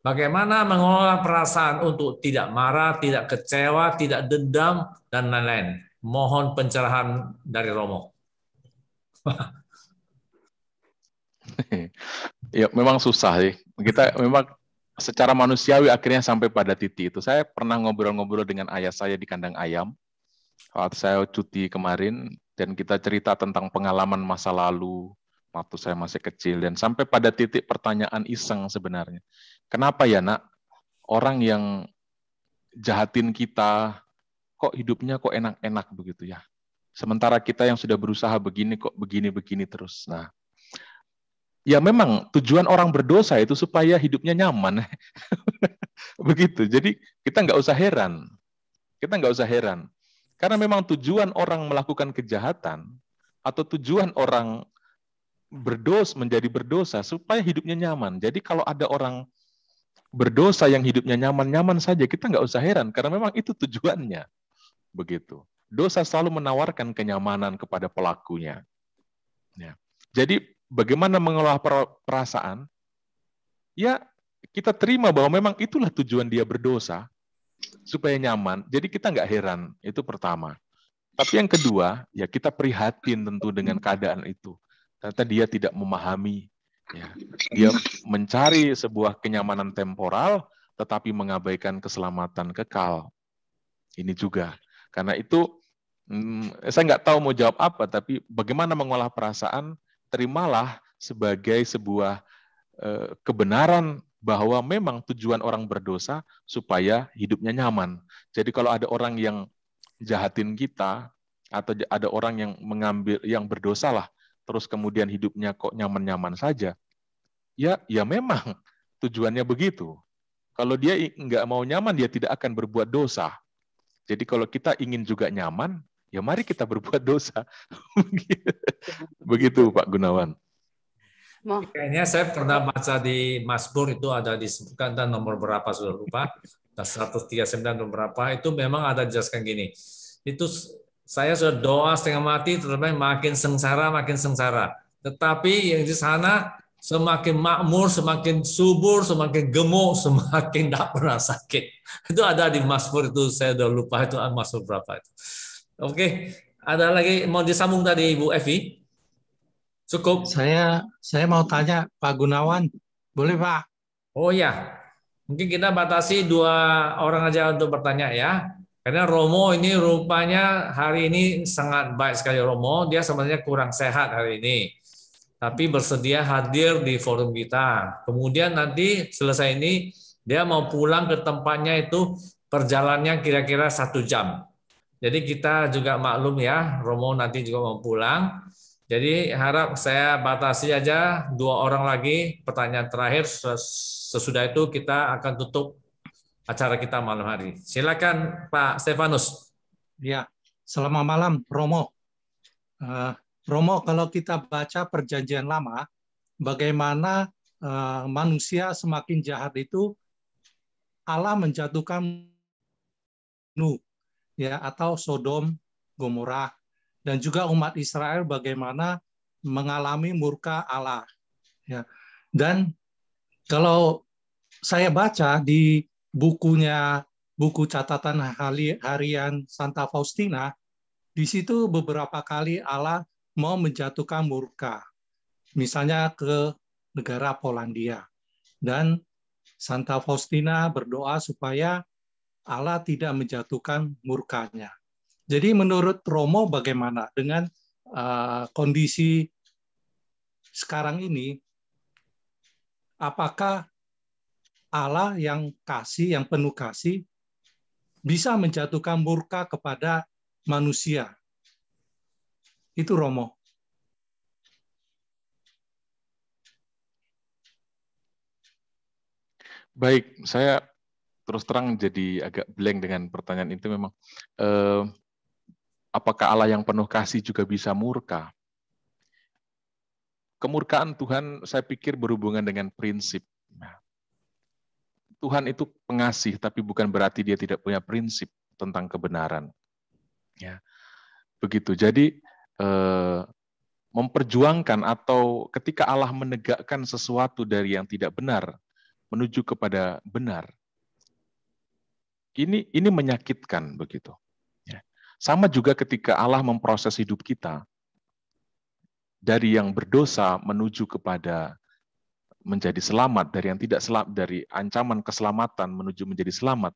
Bagaimana mengelola perasaan untuk tidak marah, tidak kecewa, tidak dendam, dan lain-lain. Mohon pencerahan dari Romo. Ya, memang susah sih. Kita memang secara manusiawi akhirnya sampai pada titik itu. Saya pernah ngobrol-ngobrol dengan ayah saya di kandang ayam. Waktu saya cuti kemarin, dan kita cerita tentang pengalaman masa lalu, waktu saya masih kecil, dan sampai pada titik pertanyaan iseng sebenarnya. Kenapa ya nak, orang yang jahatin kita, kok hidupnya kok enak-enak begitu ya? Sementara kita yang sudah berusaha begini, kok begini-begini terus. Nah, ya memang tujuan orang berdosa itu supaya hidupnya nyaman. Begitu. Jadi kita nggak usah heran. Karena memang tujuan orang melakukan kejahatan atau tujuan orang menjadi berdosa supaya hidupnya nyaman. Jadi kalau ada orang berdosa yang hidupnya nyaman-nyaman saja, kita nggak usah heran karena memang itu tujuannya. Begitu. Dosa selalu menawarkan kenyamanan kepada pelakunya. Ya. Jadi bagaimana mengelola perasaan? Ya, kita terima bahwa memang itulah tujuan dia berdosa, supaya nyaman. Jadi kita nggak heran, itu pertama. Tapi yang kedua, ya kita prihatin tentu dengan keadaan itu. Ternyata dia tidak memahami. Ya. Dia mencari sebuah kenyamanan temporal, tetapi mengabaikan keselamatan kekal. Ini juga. Karena itu Saya nggak tahu mau jawab apa, tapi bagaimana mengolah perasaan, terimalah sebagai sebuah kebenaran bahwa memang tujuan orang berdosa supaya hidupnya nyaman. Jadi kalau ada orang yang jahatin kita, atau ada orang yang mengambil, yang berdosa lah, terus kemudian hidupnya kok nyaman-nyaman saja, ya memang tujuannya begitu. Kalau dia nggak mau nyaman, dia tidak akan berbuat dosa. Jadi kalau kita ingin juga nyaman, ya mari kita berbuat dosa. Begitu Pak Gunawan. Kayaknya saya pernah baca di Mazmur itu ada disebutkan, dan nomor berapa sudah lupa, 139 nomor berapa, itu memang ada jelaskan gini, itu saya sudah doa setengah mati, tetapi makin sengsara, tetapi yang di sana semakin makmur, semakin subur, semakin gemuk, semakin tidak pernah sakit. Itu ada di Mazmur itu, saya sudah lupa itu Mazmur berapa itu. Oke, ada lagi mau disambung tadi Ibu Evi? Cukup. Saya mau tanya Pak Gunawan, boleh Pak? Oh ya, mungkin kita batasi 2 orang aja untuk bertanya ya. Karena Romo ini rupanya hari ini sangat baik sekali Romo. Dia sebenarnya kurang sehat hari ini, tapi bersedia hadir di forum kita. Kemudian nanti selesai ini dia mau pulang ke tempatnya, itu perjalanannya kira-kira 1 jam. Jadi kita juga maklum ya, Romo nanti juga mau pulang. Jadi harap saya batasi aja 2 orang lagi pertanyaan terakhir. Sesudah itu kita akan tutup acara kita malam hari. Silakan Pak Stefanus. Ya, selamat malam Romo. Romo, kalau kita baca Perjanjian Lama, bagaimana manusia semakin jahat itu Allah menjatuhkan Nuh, ya, atau Sodom, Gomora, dan juga umat Israel bagaimana mengalami murka Allah. Ya. Dan kalau saya baca di buku catatan harian Santa Faustina, di situ beberapa kali Allah mau menjatuhkan murka, misalnya ke negara Polandia. Dan Santa Faustina berdoa supaya Allah tidak menjatuhkan murkanya. Jadi menurut Romo bagaimana dengan kondisi sekarang ini? Apakah Allah yang kasih, yang penuh kasih, bisa menjatuhkan murka kepada manusia? Itu Romo. Baik, saya terus terang jadi agak blank dengan pertanyaan itu memang. Apakah Allah yang penuh kasih juga bisa murka? Kemurkaan Tuhan saya pikir berhubungan dengan prinsip. Tuhan itu pengasih, tapi bukan berarti dia tidak punya prinsip tentang kebenaran. Ya, begitu. Jadi memperjuangkan, atau ketika Allah menegakkan sesuatu dari yang tidak benar menuju kepada benar, ini menyakitkan begitu. Ya. Sama juga ketika Allah memproses hidup kita dari yang berdosa menuju kepada menjadi selamat, dari yang tidak selamat, dari ancaman keselamatan menuju menjadi selamat.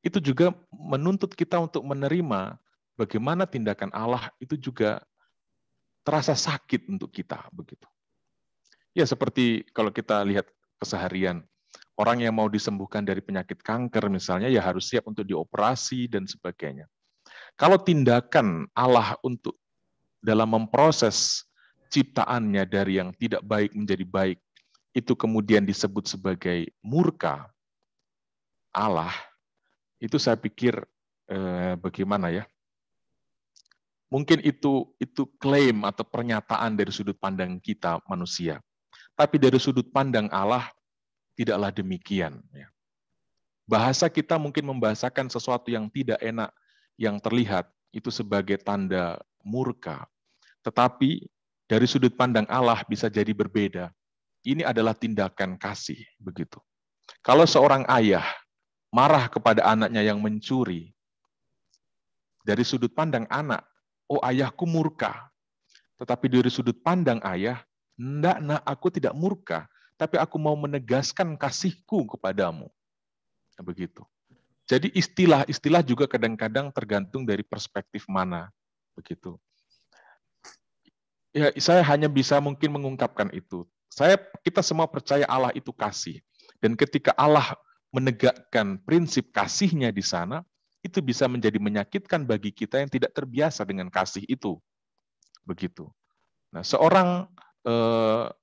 Itu juga menuntut kita untuk menerima bagaimana tindakan Allah itu juga terasa sakit untuk kita begitu. Ya, seperti kalau kita lihat keseharian, orang yang mau disembuhkan dari penyakit kanker misalnya, ya harus siap untuk dioperasi dan sebagainya. Kalau tindakan Allah untuk dalam memproses ciptaannya dari yang tidak baik menjadi baik, itu kemudian disebut sebagai murka Allah, itu saya pikir bagaimana ya? Mungkin itu klaim atau pernyataan dari sudut pandang kita manusia. Tapi dari sudut pandang Allah tidaklah demikian. Bahasa kita mungkin membahasakan sesuatu yang tidak enak, yang terlihat itu sebagai tanda murka. Tetapi dari sudut pandang Allah bisa jadi berbeda. Ini adalah tindakan kasih, begitu. Kalau seorang ayah marah kepada anaknya yang mencuri, dari sudut pandang anak, oh ayahku murka. Tetapi dari sudut pandang ayah, enggak nak, aku tidak murka, tapi aku mau menegaskan kasihku kepadamu. Begitu. Jadi istilah-istilah juga kadang-kadang tergantung dari perspektif mana, begitu. Ya, saya hanya bisa mungkin mengungkapkan itu. Kita semua percaya Allah itu kasih. Dan ketika Allah menegakkan prinsip kasihnya di sana, itu bisa menjadi menyakitkan bagi kita yang tidak terbiasa dengan kasih itu. Begitu. Nah, seorang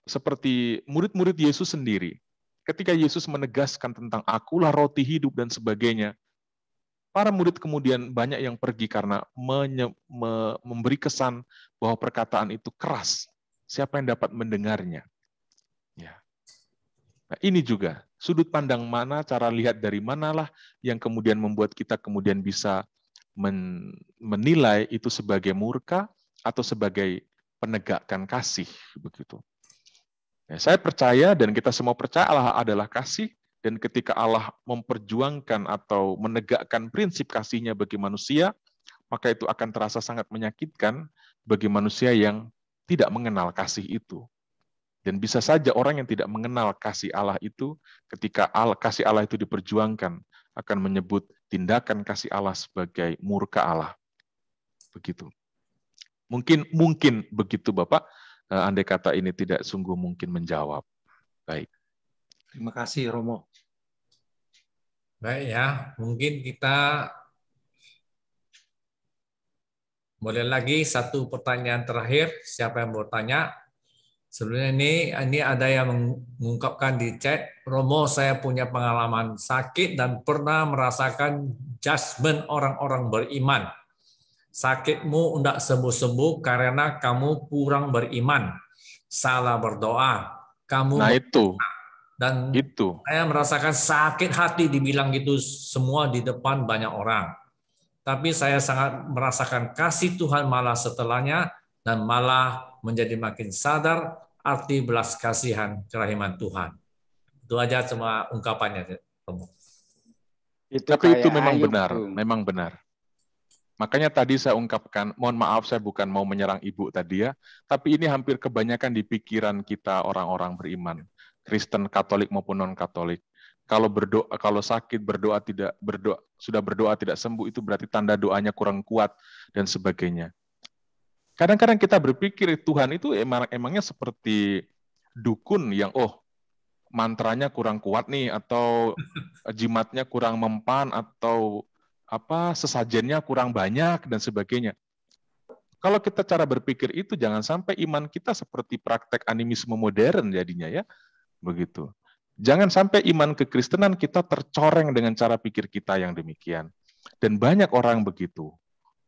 seperti murid-murid Yesus sendiri, ketika Yesus menegaskan tentang akulah roti hidup dan sebagainya, para murid kemudian banyak yang pergi karena memberi kesan bahwa perkataan itu keras. Siapa yang dapat mendengarnya? Ya. Nah, ini juga sudut pandang mana, cara lihat dari manalah yang kemudian membuat kita kemudian bisa menilai itu sebagai murka atau sebagai penegakkan kasih, begitu. Ya, saya percaya dan kita semua percaya Allah adalah kasih, dan ketika Allah memperjuangkan atau menegakkan prinsip kasihnya bagi manusia, maka itu akan terasa sangat menyakitkan bagi manusia yang tidak mengenal kasih itu. Dan bisa saja orang yang tidak mengenal kasih Allah itu, ketika kasih Allah itu diperjuangkan, akan menyebut tindakan kasih Allah sebagai murka Allah. Begitu. Mungkin begitu Bapak, andai kata ini tidak sungguh mungkin menjawab. Baik. Terima kasih Romo. Baik ya, mungkin kita boleh lagi satu pertanyaan terakhir. Siapa yang mau tanya? Sebelumnya ini ada yang mengungkapkan di chat, Romo, saya punya pengalaman sakit dan pernah merasakan judgment orang-orang beriman. Sakitmu tidak sembuh-sembuh karena kamu kurang beriman. Salah berdoa. Kamu itu. Dan itu. Saya merasakan sakit hati dibilang gitu semua di depan banyak orang. Tapi saya sangat merasakan kasih Tuhan malah setelahnya dan malah menjadi makin sadar arti belas kasihan kerahiman Tuhan. Itu aja cuma ungkapannya. Tapi itu memang benar, memang benar. Makanya tadi saya ungkapkan, mohon maaf saya bukan mau menyerang Ibu tadi ya, tapi ini hampir kebanyakan di pikiran kita orang-orang beriman, Kristen, Katolik maupun non-Katolik. Kalau sakit sudah berdoa tidak sembuh, itu berarti tanda doanya kurang kuat dan sebagainya. Kadang-kadang kita berpikir Tuhan itu emangnya seperti dukun yang mantranya kurang kuat nih, atau jimatnya kurang mempan, atau sesajennya kurang banyak dan sebagainya. Kalau kita cara berpikir itu, jangan sampai iman kita seperti praktek animisme modern jadinya ya, begitu. Jangan sampai iman kekristenan kita tercoreng dengan cara pikir kita yang demikian. Dan banyak orang begitu.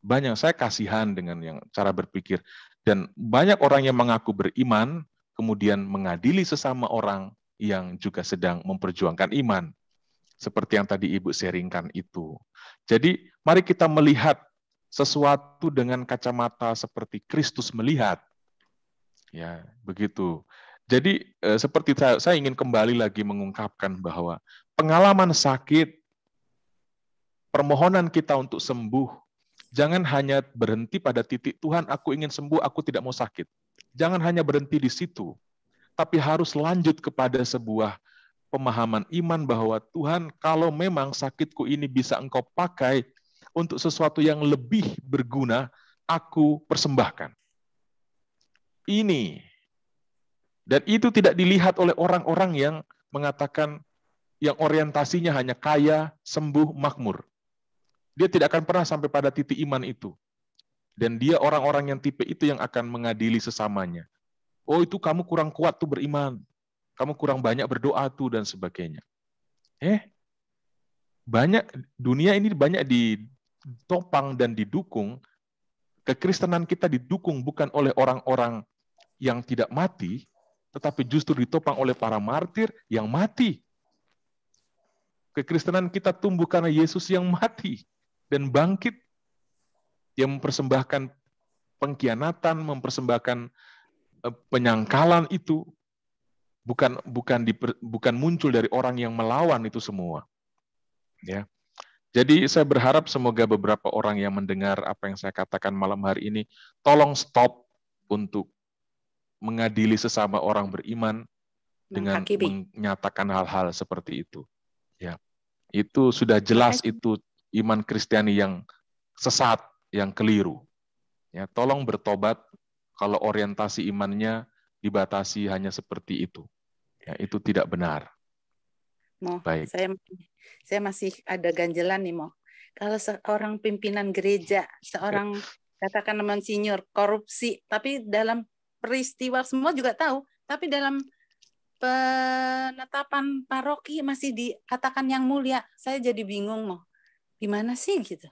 Banyak, saya kasihan dengan yang cara berpikir. Dan banyak orang yang mengaku beriman, kemudian mengadili sesama orang yang juga sedang memperjuangkan iman. Seperti yang tadi Ibu sharingkan itu. Jadi mari kita melihat sesuatu dengan kacamata seperti Kristus melihat. Ya, begitu. Jadi seperti saya ingin kembali lagi mengungkapkan bahwa pengalaman sakit, permohonan kita untuk sembuh, jangan hanya berhenti pada titik Tuhan, aku ingin sembuh, aku tidak mau sakit. Jangan hanya berhenti di situ, tapi harus lanjut kepada sebuah pemahaman iman bahwa Tuhan, kalau memang sakitku ini bisa Engkau pakai untuk sesuatu yang lebih berguna, aku persembahkan. Ini. Dan itu tidak dilihat oleh orang-orang yang mengatakan yang orientasinya hanya kaya, sembuh, makmur. Dia tidak akan pernah sampai pada titik iman itu. Dan dia orang-orang yang tipe itu yang akan mengadili sesamanya. Oh, itu kamu kurang kuat tuh beriman. Kamu kurang banyak berdoa tuh dan sebagainya. Banyak dunia ini banyak ditopang dan didukung. Kekristenan kita didukung bukan oleh orang-orang yang tidak mati, tetapi justru ditopang oleh para martir yang mati. Kekristenan kita tumbuh karena Yesus yang mati dan bangkit, yang mempersembahkan pengkhianatan, mempersembahkan penyangkalan itu. Bukan muncul dari orang yang melawan itu semua. Ya. Jadi saya berharap semoga beberapa orang yang mendengar apa yang saya katakan malam hari ini, tolong stop untuk mengadili sesama orang beriman dengan menyatakan hal-hal seperti itu. Ya. Itu sudah jelas itu iman Kristiani yang sesat, yang keliru. Ya, tolong bertobat kalau orientasi imannya dibatasi hanya seperti itu. Ya, itu tidak benar. Baik. Saya masih ada ganjelan nih, Mo. Kalau seorang pimpinan gereja, seorang katakan monsinyur korupsi, tapi dalam peristiwa semua juga tahu, tapi dalam penetapan paroki masih dikatakan yang mulia. Saya jadi bingung, Mo. Gimana sih gitu?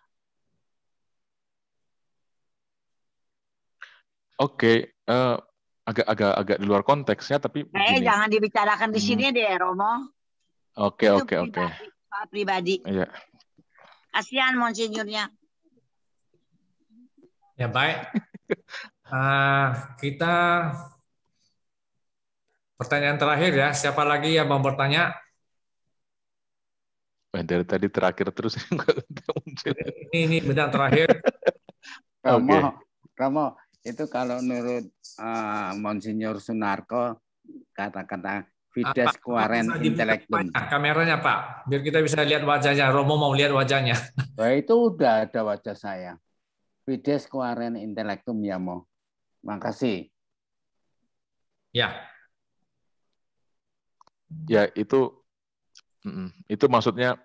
Oke, agak di luar konteksnya, tapi begini. Jangan dibicarakan di sini deh, Romo. Oke. Soal pribadi. Iya. Kasihan monsinyurnya. Ya baik. Kita pertanyaan terakhir ya. Siapa lagi yang mau bertanya? Dari tadi terakhir terus. Ini benar terakhir. Romo, itu kalau menurut Monsinyur Sunarko kata-kata Fides Quaerens Intellectum. Kameranya Pak, biar kita bisa lihat wajahnya. Romo mau lihat wajahnya. Nah, itu udah ada wajah saya. Fides Quaerens Intellectum ya, Mo. Makasih. Ya. Ya, itu maksudnya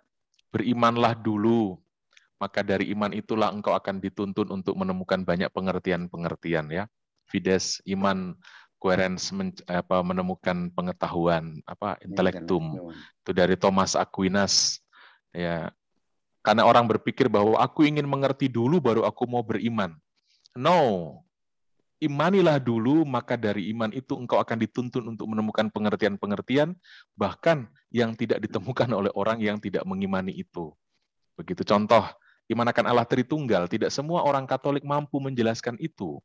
berimanlah dulu. Maka dari iman itulah engkau akan dituntun untuk menemukan banyak pengertian-pengertian ya. Fides, iman, Quaerens, menemukan pengetahuan, intelektum. Itu dari Thomas Aquinas. Ya. Karena orang berpikir bahwa aku ingin mengerti dulu baru aku mau beriman. No. Imanilah dulu, maka dari iman itu engkau akan dituntun untuk menemukan pengertian-pengertian, bahkan yang tidak ditemukan oleh orang yang tidak mengimani itu. Begitu contoh, iman akan Allah Tritunggal, tidak semua orang Katolik mampu menjelaskan itu.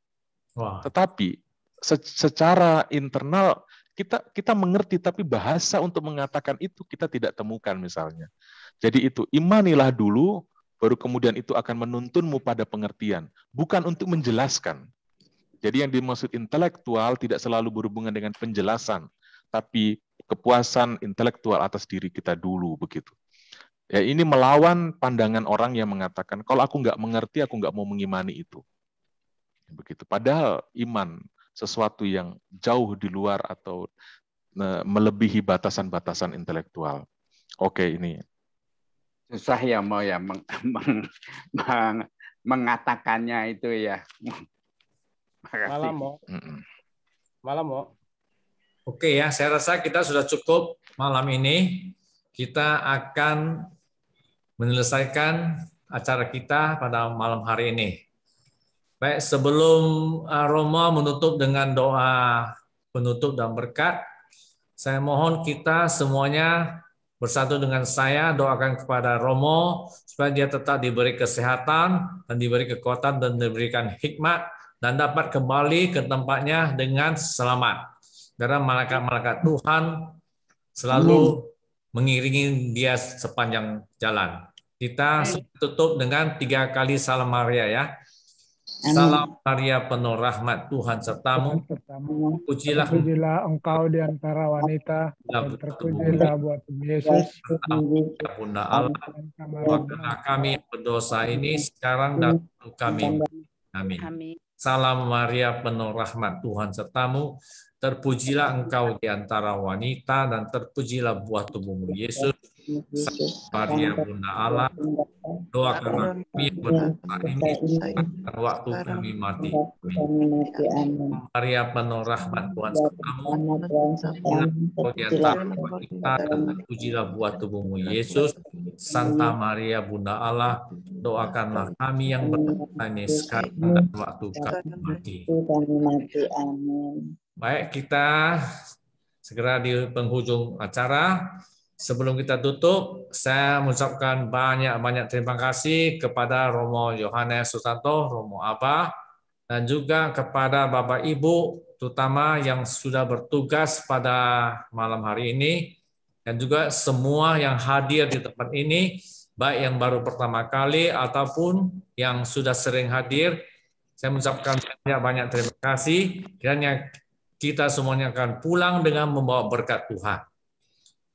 Wah. Tetapi secara internal kita mengerti, tapi bahasa untuk mengatakan itu kita tidak temukan misalnya. Jadi itu, imanilah dulu, baru kemudian itu akan menuntunmu pada pengertian, bukan untuk menjelaskan. Jadi yang dimaksud intelektual tidak selalu berhubungan dengan penjelasan, tapi kepuasan intelektual atas diri kita dulu begitu. Ya, ini melawan pandangan orang yang mengatakan kalau aku nggak mengerti, aku nggak mau mengimani itu. Begitu. Padahal iman sesuatu yang jauh di luar atau melebihi batasan-batasan intelektual. Oke, ini susah ya mau ya mengatakannya itu ya. Malam Mo. Oke ya, saya rasa kita sudah cukup malam ini. Kita akan menyelesaikan acara kita pada malam hari ini. Baik, sebelum Romo menutup dengan doa penutup dan berkat, saya mohon kita semuanya bersatu dengan saya doakan kepada Romo supaya dia tetap diberi kesehatan dan diberi kekuatan dan diberikan hikmat dan dapat kembali ke tempatnya dengan selamat. Karena malaikat-malaikat Tuhan selalu mengiringi dia sepanjang jalan. Kita tutup dengan 3 kali salam Maria ya. Salam Maria penuh rahmat Tuhan sertamu. Pujilah engkau di antara wanita, dan terpujilah buat Yesus. Bunda Allah, doakanlah kami berdosa ini sekarang dan waktu kami. Amin. Salam Maria penuh rahmat Tuhan sertamu. Terpujilah engkau di antara wanita dan terpujilah buah tubuhmu Yesus. Salam Maria Bunda Allah, doakanlah kami berdosa ini dan waktu kami mati. Amin. Maria penuh rahmat Tuhan sertamu. Engkau di antara wanita dan terpujilah buah tubuhmu Yesus. Santa Maria Bunda Allah, doakanlah kami yang berdosa ini sekarang dan waktu kami mati. Baik, kita segera di penghujung acara. Sebelum kita tutup, saya mengucapkan banyak-banyak terima kasih kepada Romo Yohanes Sutanto, Romo Abah, dan juga kepada Bapak Ibu, terutama yang sudah bertugas pada malam hari ini, dan juga semua yang hadir di tempat ini, baik yang baru pertama kali ataupun yang sudah sering hadir. Saya mengucapkan banyak-banyak terima kasih. Kiranya kita semuanya akan pulang dengan membawa berkat Tuhan.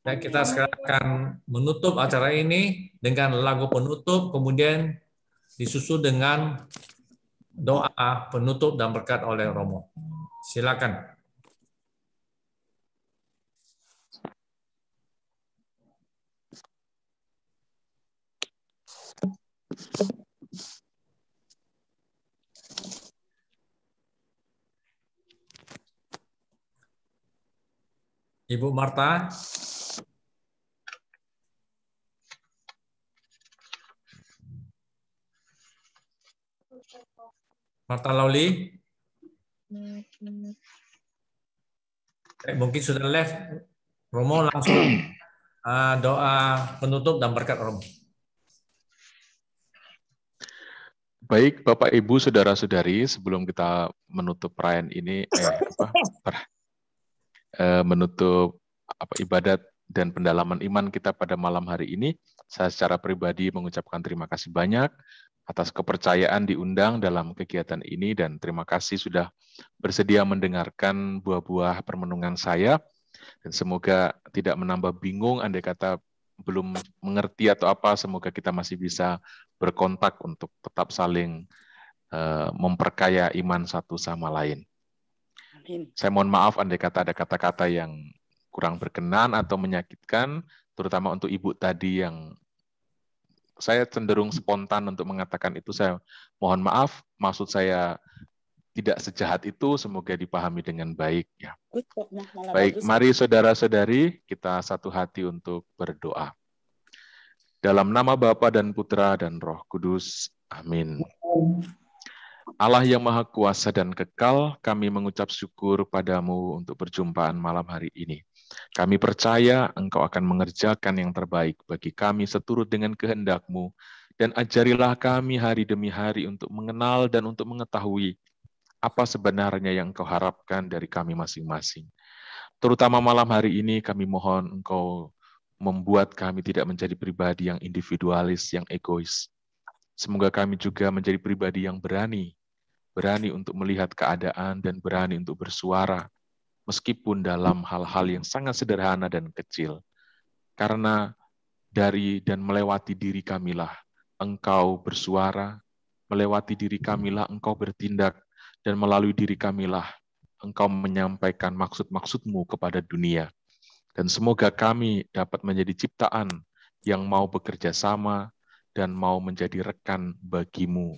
Dan kita sekarang akan menutup acara ini dengan lagu penutup, kemudian disusul dengan doa penutup dan berkat oleh Romo. Silakan. Ibu Marta. Marta Lauli. Mungkin sudah live. Romo langsung doa penutup dan berkat Romo. Baik, Bapak, Ibu, Saudara-saudari, sebelum kita menutup perayaan ini, menutup ibadat dan pendalaman iman kita pada malam hari ini, saya secara pribadi mengucapkan terima kasih banyak atas kepercayaan diundang dalam kegiatan ini, dan terima kasih sudah bersedia mendengarkan buah-buah permenungan saya, dan semoga tidak menambah bingung andai kata belum mengerti atau apa, semoga kita masih bisa berkontak untuk tetap saling memperkaya iman satu sama lain. Amin. Saya mohon maaf andai kata ada kata-kata yang kurang berkenan atau menyakitkan, terutama untuk Ibu tadi yang saya cenderung spontan untuk mengatakan itu. Saya mohon maaf, maksud saya tidak sejahat itu, semoga dipahami dengan baik. Ya. Baik, mari saudara-saudari kita satu hati untuk berdoa. Dalam nama Bapa dan Putra dan Roh Kudus, amin. Allah yang Maha Kuasa dan Kekal, kami mengucap syukur padamu untuk perjumpaan malam hari ini. Kami percaya Engkau akan mengerjakan yang terbaik bagi kami seturut dengan kehendak-Mu, dan ajarilah kami hari demi hari untuk mengenal dan untuk mengetahui apa sebenarnya yang Engkau harapkan dari kami masing-masing. Terutama malam hari ini kami mohon Engkau membuat kami tidak menjadi pribadi yang individualis, yang egois. Semoga kami juga menjadi pribadi yang berani untuk melihat keadaan dan berani untuk bersuara, meskipun dalam hal-hal yang sangat sederhana dan kecil. Karena dari dan melewati diri kamilah Engkau bersuara, melewati diri kamilah Engkau bertindak, dan melalui diri kamilah Engkau menyampaikan maksud-maksud-Mu kepada dunia. Dan semoga kami dapat menjadi ciptaan yang mau bekerja sama dan mau menjadi rekan bagi-Mu.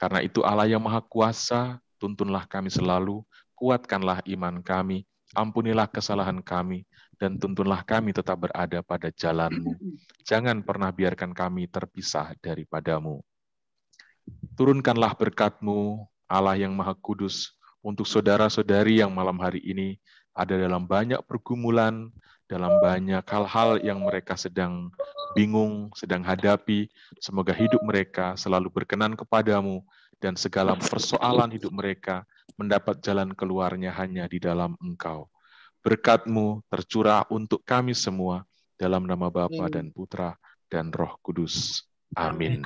Karena itu Allah yang Maha Kuasa, tuntunlah kami selalu, kuatkanlah iman kami, ampunilah kesalahan kami, dan tuntunlah kami tetap berada pada jalan-Mu. Jangan pernah biarkan kami terpisah daripada-Mu. Turunkanlah berkat-Mu, Allah yang Maha Kudus, untuk saudara-saudari yang malam hari ini ada dalam banyak pergumulan, dalam banyak hal-hal yang mereka sedang bingung, sedang hadapi. Semoga hidup mereka selalu berkenan kepadamu, dan segala persoalan hidup mereka mendapat jalan keluarnya hanya di dalam Engkau. Berkat-Mu tercurah untuk kami semua, dalam nama Bapa dan Putra dan Roh Kudus. Amin.